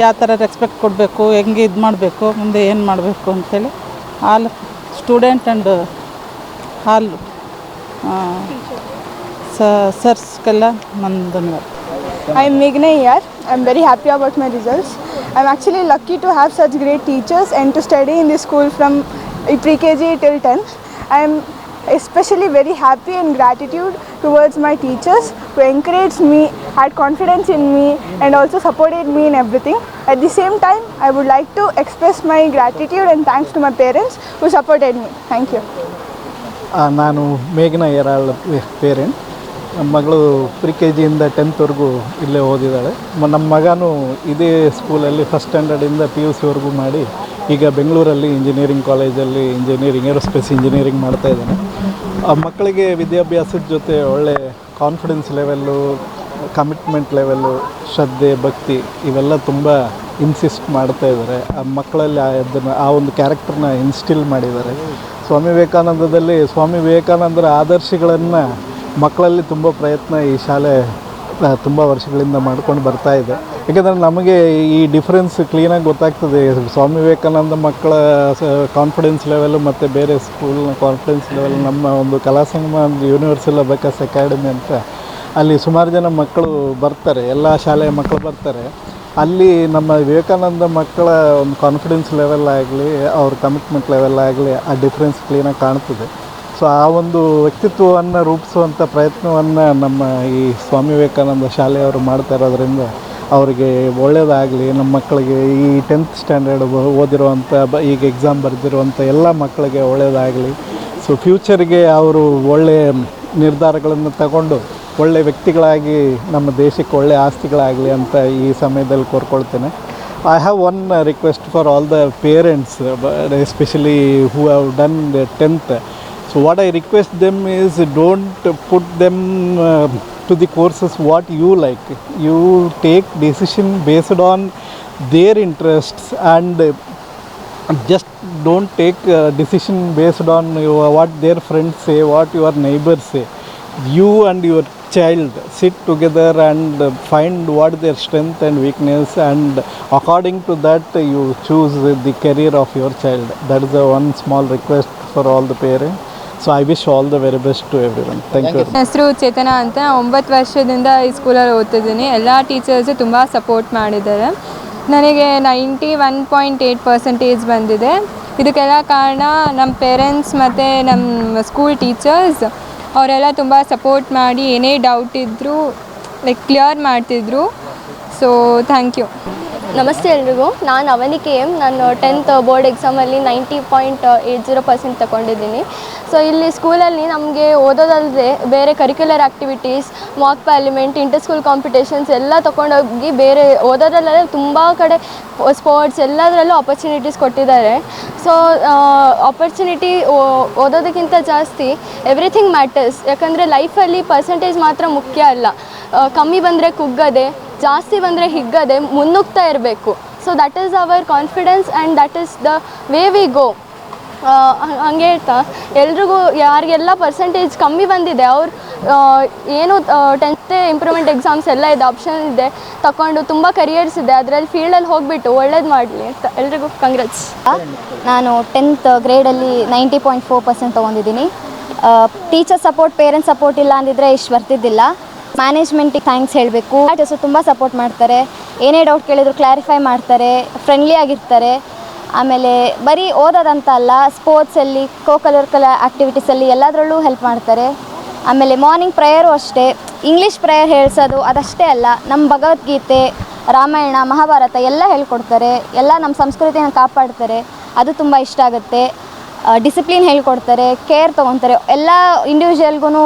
ಯಾವ ಥರ ರೆಸ್ಪೆಕ್ಟ್ ಕೊಡಬೇಕು, ಹೆಂಗೆ ಇದು ಮಾಡಬೇಕು, ಮುಂದೆ ಏನು ಮಾಡಬೇಕು ಅಂಥೇಳಿ ಆಲ್ ಸ್ಟೂಡೆಂಟ್ ಆ್ಯಂಡ್ ಆಲ್ ಸರ್ಸ್ಗೆಲ್ಲ ನನ್ನ ಧನ್ಯವಾದ. I am Meghna here. I am very happy about my results. I am actually lucky to have such great teachers and to study in this school from pre-KG till 10th. I am especially very happy and gratitude towards my teachers who encouraged me, had confidence in me and also supported me in everything. At the same time, I would like to express my gratitude and thanks to my parents who supported me. Thank you. ನಾನು ಮೇಘನಾ ಏರಾಳ್ ಪೇರೆಂಟ್. ನಮ್ಮ ಮಗಳು pre-KGಯಿಂದ 10th ಇಲ್ಲೇ ಓದಿದ್ದಾಳೆ. ನಮ್ಮ ಮಗನೂ ಇದೇ ಸ್ಕೂಲಲ್ಲಿ ಫಸ್ಟ್ ಸ್ಟ್ಯಾಂಡರ್ಡಿಂದ PUCವರೆಗೂ ಮಾಡಿ ಈಗ ಬೆಂಗಳೂರಲ್ಲಿ ಇಂಜಿನಿಯರಿಂಗ್ ಕಾಲೇಜಲ್ಲಿ ಏರೋಸ್ಪೇಸ್ ಇಂಜಿನಿಯರಿಂಗ್ ಮಾಡ್ತಾಯಿದ್ದಾನೆ. ಆ ಮಕ್ಕಳಿಗೆ ವಿದ್ಯಾಭ್ಯಾಸದ ಜೊತೆ ಒಳ್ಳೆ ಕಾನ್ಫಿಡೆನ್ಸ್ ಲೆವೆಲ್ಲು, ಕಮಿಟ್ಮೆಂಟ್ ಲೆವೆಲ್ಲು, ಶ್ರದ್ಧೆ, ಭಕ್ತಿ ಇವೆಲ್ಲ ತುಂಬ ಇನ್ಸಿಸ್ಟ್ ಮಾಡ್ತಾಯಿದ್ದಾರೆ. ಆ ಮಕ್ಕಳಲ್ಲಿ ಆ ಒಂದು ಕ್ಯಾರೆಕ್ಟರ್ನ ಇನ್ಸ್ಟಿಲ್ ಮಾಡಿದ್ದಾರೆ. ಸ್ವಾಮಿ ವಿವೇಕಾನಂದರ ಆದರ್ಶಗಳನ್ನು ಮಕ್ಕಳಲ್ಲಿ ತುಂಬ ಪ್ರಯತ್ನ ಈ ಶಾಲೆ ತುಂಬ ವರ್ಷಗಳಿಂದ ಮಾಡ್ಕೊಂಡು ಬರ್ತಾ ಇದೆ. ಏಕೆಂದರೆ ನಮಗೆ ಈ ಡಿಫ್ರೆನ್ಸ್ ಕ್ಲೀನಾಗಿ ಗೊತ್ತಾಗ್ತದೆ. ಸ್ವಾಮಿ ವಿವೇಕಾನಂದ ಮಕ್ಕಳ ಕಾನ್ಫಿಡೆನ್ಸ್ ಲೆವೆಲು ಮತ್ತು ಬೇರೆ ಸ್ಕೂಲ್ನ ಕಾನ್ಫಿಡೆನ್ಸ್ ಲೆವೆಲ್. ನಮ್ಮ ಒಂದು ಕಲಾಸಂಗಮ ಯೂನಿವರ್ಸಲ್ ಅಬಕಾಸ್ ಅಕಾಡೆಮಿ ಅಂತ ಅಲ್ಲಿ ಸುಮಾರು ಜನ ಮಕ್ಕಳು ಬರ್ತಾರೆ, ಎಲ್ಲ ಶಾಲೆಯ ಮಕ್ಕಳು ಬರ್ತಾರೆ. ಅಲ್ಲಿ ನಮ್ಮ ವಿವೇಕಾನಂದ ಮಕ್ಕಳ ಒಂದು ಕಾನ್ಫಿಡೆನ್ಸ್ ಲೆವೆಲ್ ಆಗಲಿ, ಅವ್ರ ಕಮಿಟ್ಮೆಂಟ್ ಲೆವೆಲ್ ಆಗಲಿ, ಆ ಡಿಫ್ರೆನ್ಸ್ ಕ್ಲೀನಾಗಿ ಕಾಣ್ತದೆ. ಸೊ ಆ ಒಂದು ವ್ಯಕ್ತಿತ್ವವನ್ನು ರೂಪಿಸುವಂಥ ಪ್ರಯತ್ನವನ್ನು ನಮ್ಮ ಈ ಸ್ವಾಮಿ ವಿವೇಕಾನಂದ ಶಾಲೆಯವರು ಮಾಡ್ತಾ ಇರೋದ್ರಿಂದ ಅವ್ರಿಗೆ ಒಳ್ಳೆಯದಾಗಲಿ. ನಮ್ಮ ಮಕ್ಕಳಿಗೆ ಈ 10th ಸ್ಟ್ಯಾಂಡರ್ಡ್ ಓದಿರುವಂಥ ಈಗ ಎಕ್ಸಾಮ್ ಬರೆದಿರುವಂಥ ಎಲ್ಲ ಮಕ್ಕಳಿಗೆ ಒಳ್ಳೆಯದಾಗಲಿ. ಸೊ ಫ್ಯೂಚರ್ಗೆ ಅವರು ಒಳ್ಳೆಯ ನಿರ್ಧಾರಗಳನ್ನು ತಗೊಂಡು ಒಳ್ಳೆಯ ವ್ಯಕ್ತಿಗಳಾಗಿ ನಮ್ಮ ದೇಶಕ್ಕೆ ಒಳ್ಳೆಯ ಆಸ್ತಿಗಳಾಗಲಿ ಅಂತ ಈ ಸಮಯದಲ್ಲಿ ಕೋರ್ಕೊಳ್ತೇನೆ. I have one request for all the parents, especially who have done the 10th. So what I request them is, don't put them to the courses what you like. You take decision based on their interests, and just don't take decision based on what their friends say, what your neighbors say. You and your child sit together and find what their strength and weakness, and according to that you choose the career of your child. That is the one small request for all the parents. So I wish all the very best to everyone. Thank you. ನನ್ನ ಹೆಸರು ಚೇತನ ಅಂತ. 9 ವರ್ಷದಿಂದ ಈ ಸ್ಕೂಲಲ್ಲಿ ಓದ್ತಿದ್ದೀನಿ. ಎಲ್ಲ ಟೀಚರ್ಸು ತುಂಬ ಸಪೋರ್ಟ್ ಮಾಡಿದ್ದಾರೆ. ನನಗೆ 91.8% ಬಂದಿದೆ. ಇದಕ್ಕೆಲ್ಲ ಕಾರಣ ನಮ್ಮ ಪೇರೆಂಟ್ಸ್ ಮತ್ತು ನಮ್ಮ ಸ್ಕೂಲ್ ಟೀಚರ್ಸ್. ಅವರೆಲ್ಲ ತುಂಬ ಸಪೋರ್ಟ್ ಮಾಡಿ ಏನೇ ಡೌಟ್ ಇದ್ದರೂ ಕ್ಲಿಯರ್ ಮಾಡ್ತಿದ್ರು. So thank you. ನಮಸ್ತೆ ಎಲ್ರಿಗೂ. ನಾನು ಅವನಿಕೆ ಎಮ್. ನಾನು 10th ಬೋರ್ಡ್ ಎಕ್ಸಾಮಲ್ಲಿ 90.80% ತಗೊಂಡಿದ್ದೀನಿ. ಸೊ ಇಲ್ಲಿ ಸ್ಕೂಲಲ್ಲಿ ನಮಗೆ ಓದೋದಲ್ಲದೆ ಬೇರೆ curricular activities, mock parliament, inter school competitions ಎಲ್ಲ ತೊಗೊಂಡೋಗಿ ಬೇರೆ ಓದೋದ್ರಲ್ಲೇ ತುಂಬ ಕಡೆ ಸ್ಪೋರ್ಟ್ಸ್ ಎಲ್ಲದರಲ್ಲೂ ಆಪರ್ಚುನಿಟೀಸ್ ಕೊಟ್ಟಿದ್ದಾರೆ. ಸೊ ಆಪರ್ಚುನಿಟಿ ಓದೋದಕ್ಕಿಂತ ಜಾಸ್ತಿ ಎವ್ರಿಥಿಂಗ್ ಮ್ಯಾಟರ್ಸ್. ಯಾಕಂದರೆ ಲೈಫಲ್ಲಿ ಪರ್ಸೆಂಟೇಜ್ ಮಾತ್ರ ಮುಖ್ಯ ಅಲ್ಲ. ಕಮ್ಮಿ ಬಂದರೆ ಕುಗ್ಗದೆ, ಜಾಸ್ತಿ ಬಂದರೆ ಹಿಗ್ಗದೆ ಮುನ್ನುಗ್ತಾ ಇರಬೇಕು. So that is our confidence and that is the way we go. ಹಂಗೆ ಹೇಳ್ತಾ ಎಲ್ರಿಗೂ ಯಾರಿಗೆಲ್ಲ ಪರ್ಸೆಂಟೇಜ್ ಕಮ್ಮಿ ಬಂದಿದೆ ಅವ್ರು ಏನು 10th ಇಂಪ್ರೂವ್ಮೆಂಟ್ ಎಕ್ಸಾಮ್ಸ್ ಎಲ್ಲ ಇದೆ, ಆಪ್ಷನ್ ಇದೆ, ತಗೊಂಡು ತುಂಬ ಕರಿಯರ್ಸ್ ಇದೆ, ಅದರಲ್ಲಿ ಫೀಲ್ಡಲ್ಲಿ ಹೋಗಿಬಿಟ್ಟು ಒಳ್ಳೇದು ಮಾಡಲಿ ಅಂತ ಎಲ್ರಿಗೂ ಕಂಗ್ರಾಟ್ಸ್. ನಾನು 10th ಗ್ರೇಡಲ್ಲಿ 90.4% ತೊಗೊಂಡಿದ್ದೀನಿ. ಟೀಚರ್ ಸಪೋರ್ಟ್, ಪೇರೆಂಟ್ಸ್ ಸಪೋರ್ಟ್ ಇಲ್ಲ ಅಂದಿದ್ರೆ ಇಷ್ಟು ಬರ್ತಿದ್ದಿಲ್ಲ. ಮ್ಯಾನೇಜ್ಮೆಂಟಿಗೆ ಥ್ಯಾಂಕ್ಸ್ ಹೇಳಬೇಕು. ಟೀಚರ್ಸು ತುಂಬ ಸಪೋರ್ಟ್ ಮಾಡ್ತಾರೆ. ಏನೇ ಡೌಟ್ ಕೇಳಿದ್ರು ಕ್ಲಾರಿಫೈ ಮಾಡ್ತಾರೆ, ಫ್ರೆಂಡ್ಲಿ ಆಗಿರ್ತಾರೆ. ಆಮೇಲೆ ಬರೀ ಓದೋದಂತ ಅಲ್ಲ, ಸ್ಪೋರ್ಟ್ಸಲ್ಲಿ, ಕರಿಕ್ಯುಲರ್ ಆ್ಯಕ್ಟಿವಿಟೀಸಲ್ಲಿ ಎಲ್ಲದರಲ್ಲೂ ಹೆಲ್ಪ್ ಮಾಡ್ತಾರೆ. ಆಮೇಲೆ ಮಾರ್ನಿಂಗ್ ಪ್ರೇಯರು ಅಷ್ಟೇ. ಇಂಗ್ಲೀಷ್ ಪ್ರೇಯರ್ ಹೇಳ್ಸೋದು ಅದಷ್ಟೇ ಅಲ್ಲ, ನಮ್ಮ ಭಗವದ್ಗೀತೆ, ರಾಮಾಯಣ, ಮಹಾಭಾರತ ಎಲ್ಲ ಹೇಳ್ಕೊಡ್ತಾರೆ. ಎಲ್ಲ ನಮ್ಮ ಸಂಸ್ಕೃತಿನ ಕಾಪಾಡ್ತಾರೆ. ಅದು ತುಂಬ ಇಷ್ಟ ಆಗುತ್ತೆ. ಡಿಸಿಪ್ಲಿನ್ ಹೇಳ್ಕೊಡ್ತಾರೆ, ಕೇರ್ ತೊಗೊತಾರೆ, ಎಲ್ಲ ಇಂಡಿವಿಜುವಲ್ಗೂ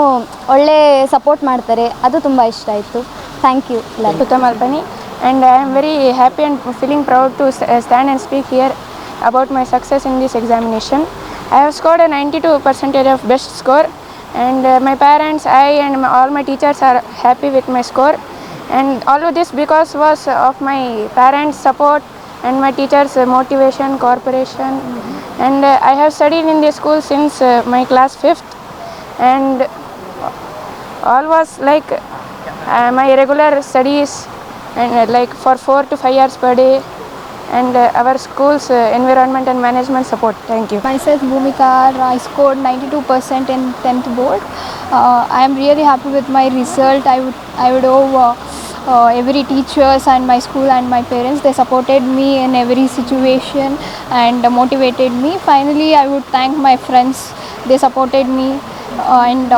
ಒಳ್ಳೆ ಸಪೋರ್ಟ್ ಮಾಡ್ತಾರೆ. ಅದು ತುಂಬ ಇಷ್ಟ ಆಯಿತು. Thank you. Malpani, and I am very happy and feeling proud to stand and speak here about my success in this examination. I have scored a 92% of best score, and my parents, all my teachers are happy with my score, and all of this because was of my parents' support and my teachers' motivation, cooperation. And I have studied in this school since my class 5th, and all was like my regular studies, and for 4 to 5 hours per day, and our school's environment and management support. Thank you. Myself Bhumika, I scored 92% in 10th board. I am really happy with my result. I would owe every teachers and my school and my parents. They supported me in every situation and motivated me. Finally, I would thank my friends. They supported me, and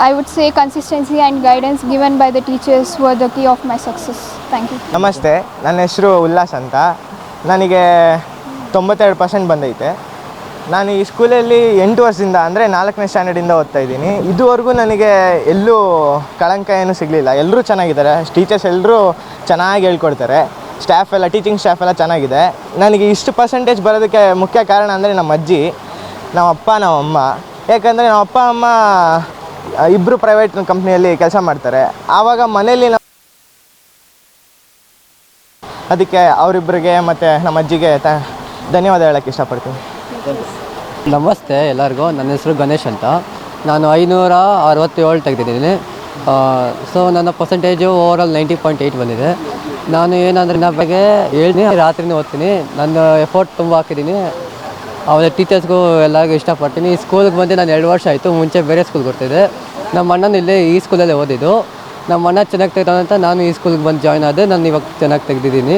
I would say consistency and guidance given by the teachers were the key of my success. Thank you. ನಮಸ್ತೆ, ನನ್ನ ಹೆಸರು ಉಲ್ಲಾಸ್ ಅಂತ. ನನಗೆ 92% ಬಂದೈತೆ. ನಾನು ಈ ಸ್ಕೂಲಲ್ಲಿ 8 ವರ್ಷದಿಂದ ಅಂದರೆ 4ನೇ ಸ್ಟ್ಯಾಂಡರ್ಡಿಂದ ಓದ್ತಾ ಇದ್ದೀನಿ. ಇದುವರೆಗೂ ನನಗೆ ಎಲ್ಲೂ ಕಳಂಕ ಏನೂ ಸಿಗಲಿಲ್ಲ. ಎಲ್ಲರೂ ಚೆನ್ನಾಗಿದ್ದಾರೆ. ಟೀಚರ್ಸ್ ಎಲ್ಲರೂ ಚೆನ್ನಾಗಿ ಹೇಳ್ಕೊಡ್ತಾರೆ. ಸ್ಟಾಫ್ ಎಲ್ಲ, ಟೀಚಿಂಗ್ ಸ್ಟಾಫ್ ಎಲ್ಲ ಚೆನ್ನಾಗಿದೆ. ನನಗೆ ಇಷ್ಟು ಪರ್ಸೆಂಟೇಜ್ ಬರೋದಕ್ಕೆ ಮುಖ್ಯ ಕಾರಣ ಅಂದರೆ ನಮ್ಮ ಅಜ್ಜಿ, ನಮ್ಮ ಅಪ್ಪ, ನಮ್ಮ ಅಮ್ಮ. ಯಾಕಂದರೆ ನಮ್ಮ ಅಪ್ಪ ಅಮ್ಮ ಇಬ್ಬರು ಪ್ರೈವೇಟ್ ಕಂಪ್ನಿಯಲ್ಲಿ ಕೆಲಸ ಮಾಡ್ತಾರೆ. ಆವಾಗ ಮನೇಲಿ ಅದಕ್ಕೆ ಅವರಿಬ್ಬರಿಗೆ ಮತ್ತು ನಮ್ಮ ಅಜ್ಜಿಗೆ ಧನ್ಯವಾದ ಹೇಳೋಕ್ಕೆ ಇಷ್ಟಪಡ್ತೀನಿ. ನಮಸ್ತೆ ಎಲ್ಲರಿಗೂ. ನನ್ನ ಹೆಸರು ಗಣೇಶ್ ಅಂತ. ನಾನು 567 ತೆಗೆದಿದ್ದೀನಿ. ಸೊ ನನ್ನ ಪರ್ಸೆಂಟೇಜು ಓವರಾಲ್ 90.8 ಬಂದಿದೆ. ನಾನು ಏನಂದರೆ ನನ್ನ ಬಗ್ಗೆ ಹೇಳ್ತೀನಿ, ರಾತ್ರಿನೇ ಓದ್ತೀನಿ. ನಾನು ಎಫರ್ಟ್ ತುಂಬ ಹಾಕಿದ್ದೀನಿ. ಆಮೇಲೆ ಟೀಚರ್ಸ್ಗೂ ಎಲ್ಲರಿಗೂ ಇಷ್ಟಪಡ್ತೀನಿ. ಈ ಸ್ಕೂಲ್ಗೆ ಬಂದು ನಾನು 2 ವರ್ಷ ಆಯಿತು. ಮುಂಚೆ ಬೇರೆ ಸ್ಕೂಲ್ಗೆ ಬರ್ತಿದ್ದೆ. ನಮ್ಮ ಅಣ್ಣನ ಇಲ್ಲೇ ಈ ಸ್ಕೂಲಲ್ಲೇ ಓದಿದ್ದು. ನಮ್ಮ ಅಣ್ಣ ಚೆನ್ನಾಗಿ ತೆಗ್ದಾನೆ ಅಂತ ನಾನು ಈ ಸ್ಕೂಲ್ಗೆ ಬಂದು ಜಾಯ್ನ್ ಆದೆ. ನಾನು ಇವಾಗ ಚೆನ್ನಾಗಿ ತೆಗೆದಿದ್ದೀನಿ.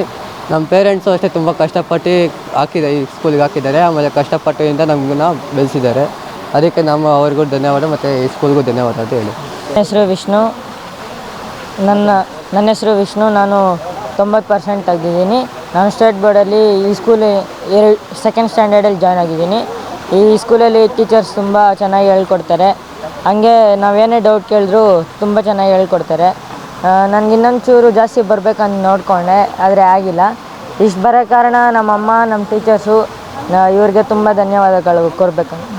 ನಮ್ಮ ಪೇರೆಂಟ್ಸು ಅಷ್ಟೇ ತುಂಬ ಕಷ್ಟಪಟ್ಟು ಈ ಸ್ಕೂಲಿಗೆ ಹಾಕಿದ್ದಾರೆ. ಆಮೇಲೆ ಕಷ್ಟಪಟ್ಟಿಂದ ನಮಗನ್ನ ಬೆಳೆಸಿದ್ದಾರೆ. ಅದಕ್ಕೆ ಅವ್ರಿಗೂ ಧನ್ಯವಾದ ಮತ್ತು ಈ ಸ್ಕೂಲ್ಗೂ ಧನ್ಯವಾದ ಅಂತ ಹೇಳಿ. ಹೆಸರು ವಿಷ್ಣು. ನನ್ನ ನನ್ನ ಹೆಸರು ವಿಷ್ಣು. ನಾನು 90% ತೆಗೆದಿದ್ದೀನಿ. ನಾನು ಸ್ಟೇಟ್ ಬೋರ್ಡಲ್ಲಿ ಈ ಸ್ಕೂಲ್ ಸೆಕೆಂಡ್ ಸ್ಟ್ಯಾಂಡರ್ಡಲ್ಲಿ ಜಾಯ್ನ್ ಆಗಿದ್ದೀನಿ. ಈ ಸ್ಕೂಲಲ್ಲಿ ಟೀಚರ್ಸ್ ತುಂಬ ಚೆನ್ನಾಗಿ ಹೇಳ್ಕೊಡ್ತಾರೆ. ಹಾಗೆ ನಾವೇನೇ ಡೌಟ್ ಕೇಳಿದ್ರು ತುಂಬ ಚೆನ್ನಾಗಿ ಹೇಳ್ಕೊಡ್ತಾರೆ. ನನಗೆ ಇನ್ನೊಂದು ಚೂರು ಜಾಸ್ತಿ ಬರಬೇಕಂತ ನೋಡಿಕೊಂಡೆ, ಆದರೆ ಆಗಿಲ್ಲ. ಇಷ್ಟು ಬರೋ ಕಾರಣ ನಮ್ಮಮ್ಮ, ನಮ್ಮ ಟೀಚರ್ಸು, ಇವ್ರಿಗೆ ತುಂಬ ಧನ್ಯವಾದಗಳು ಕೊಡಬೇಕಂತ.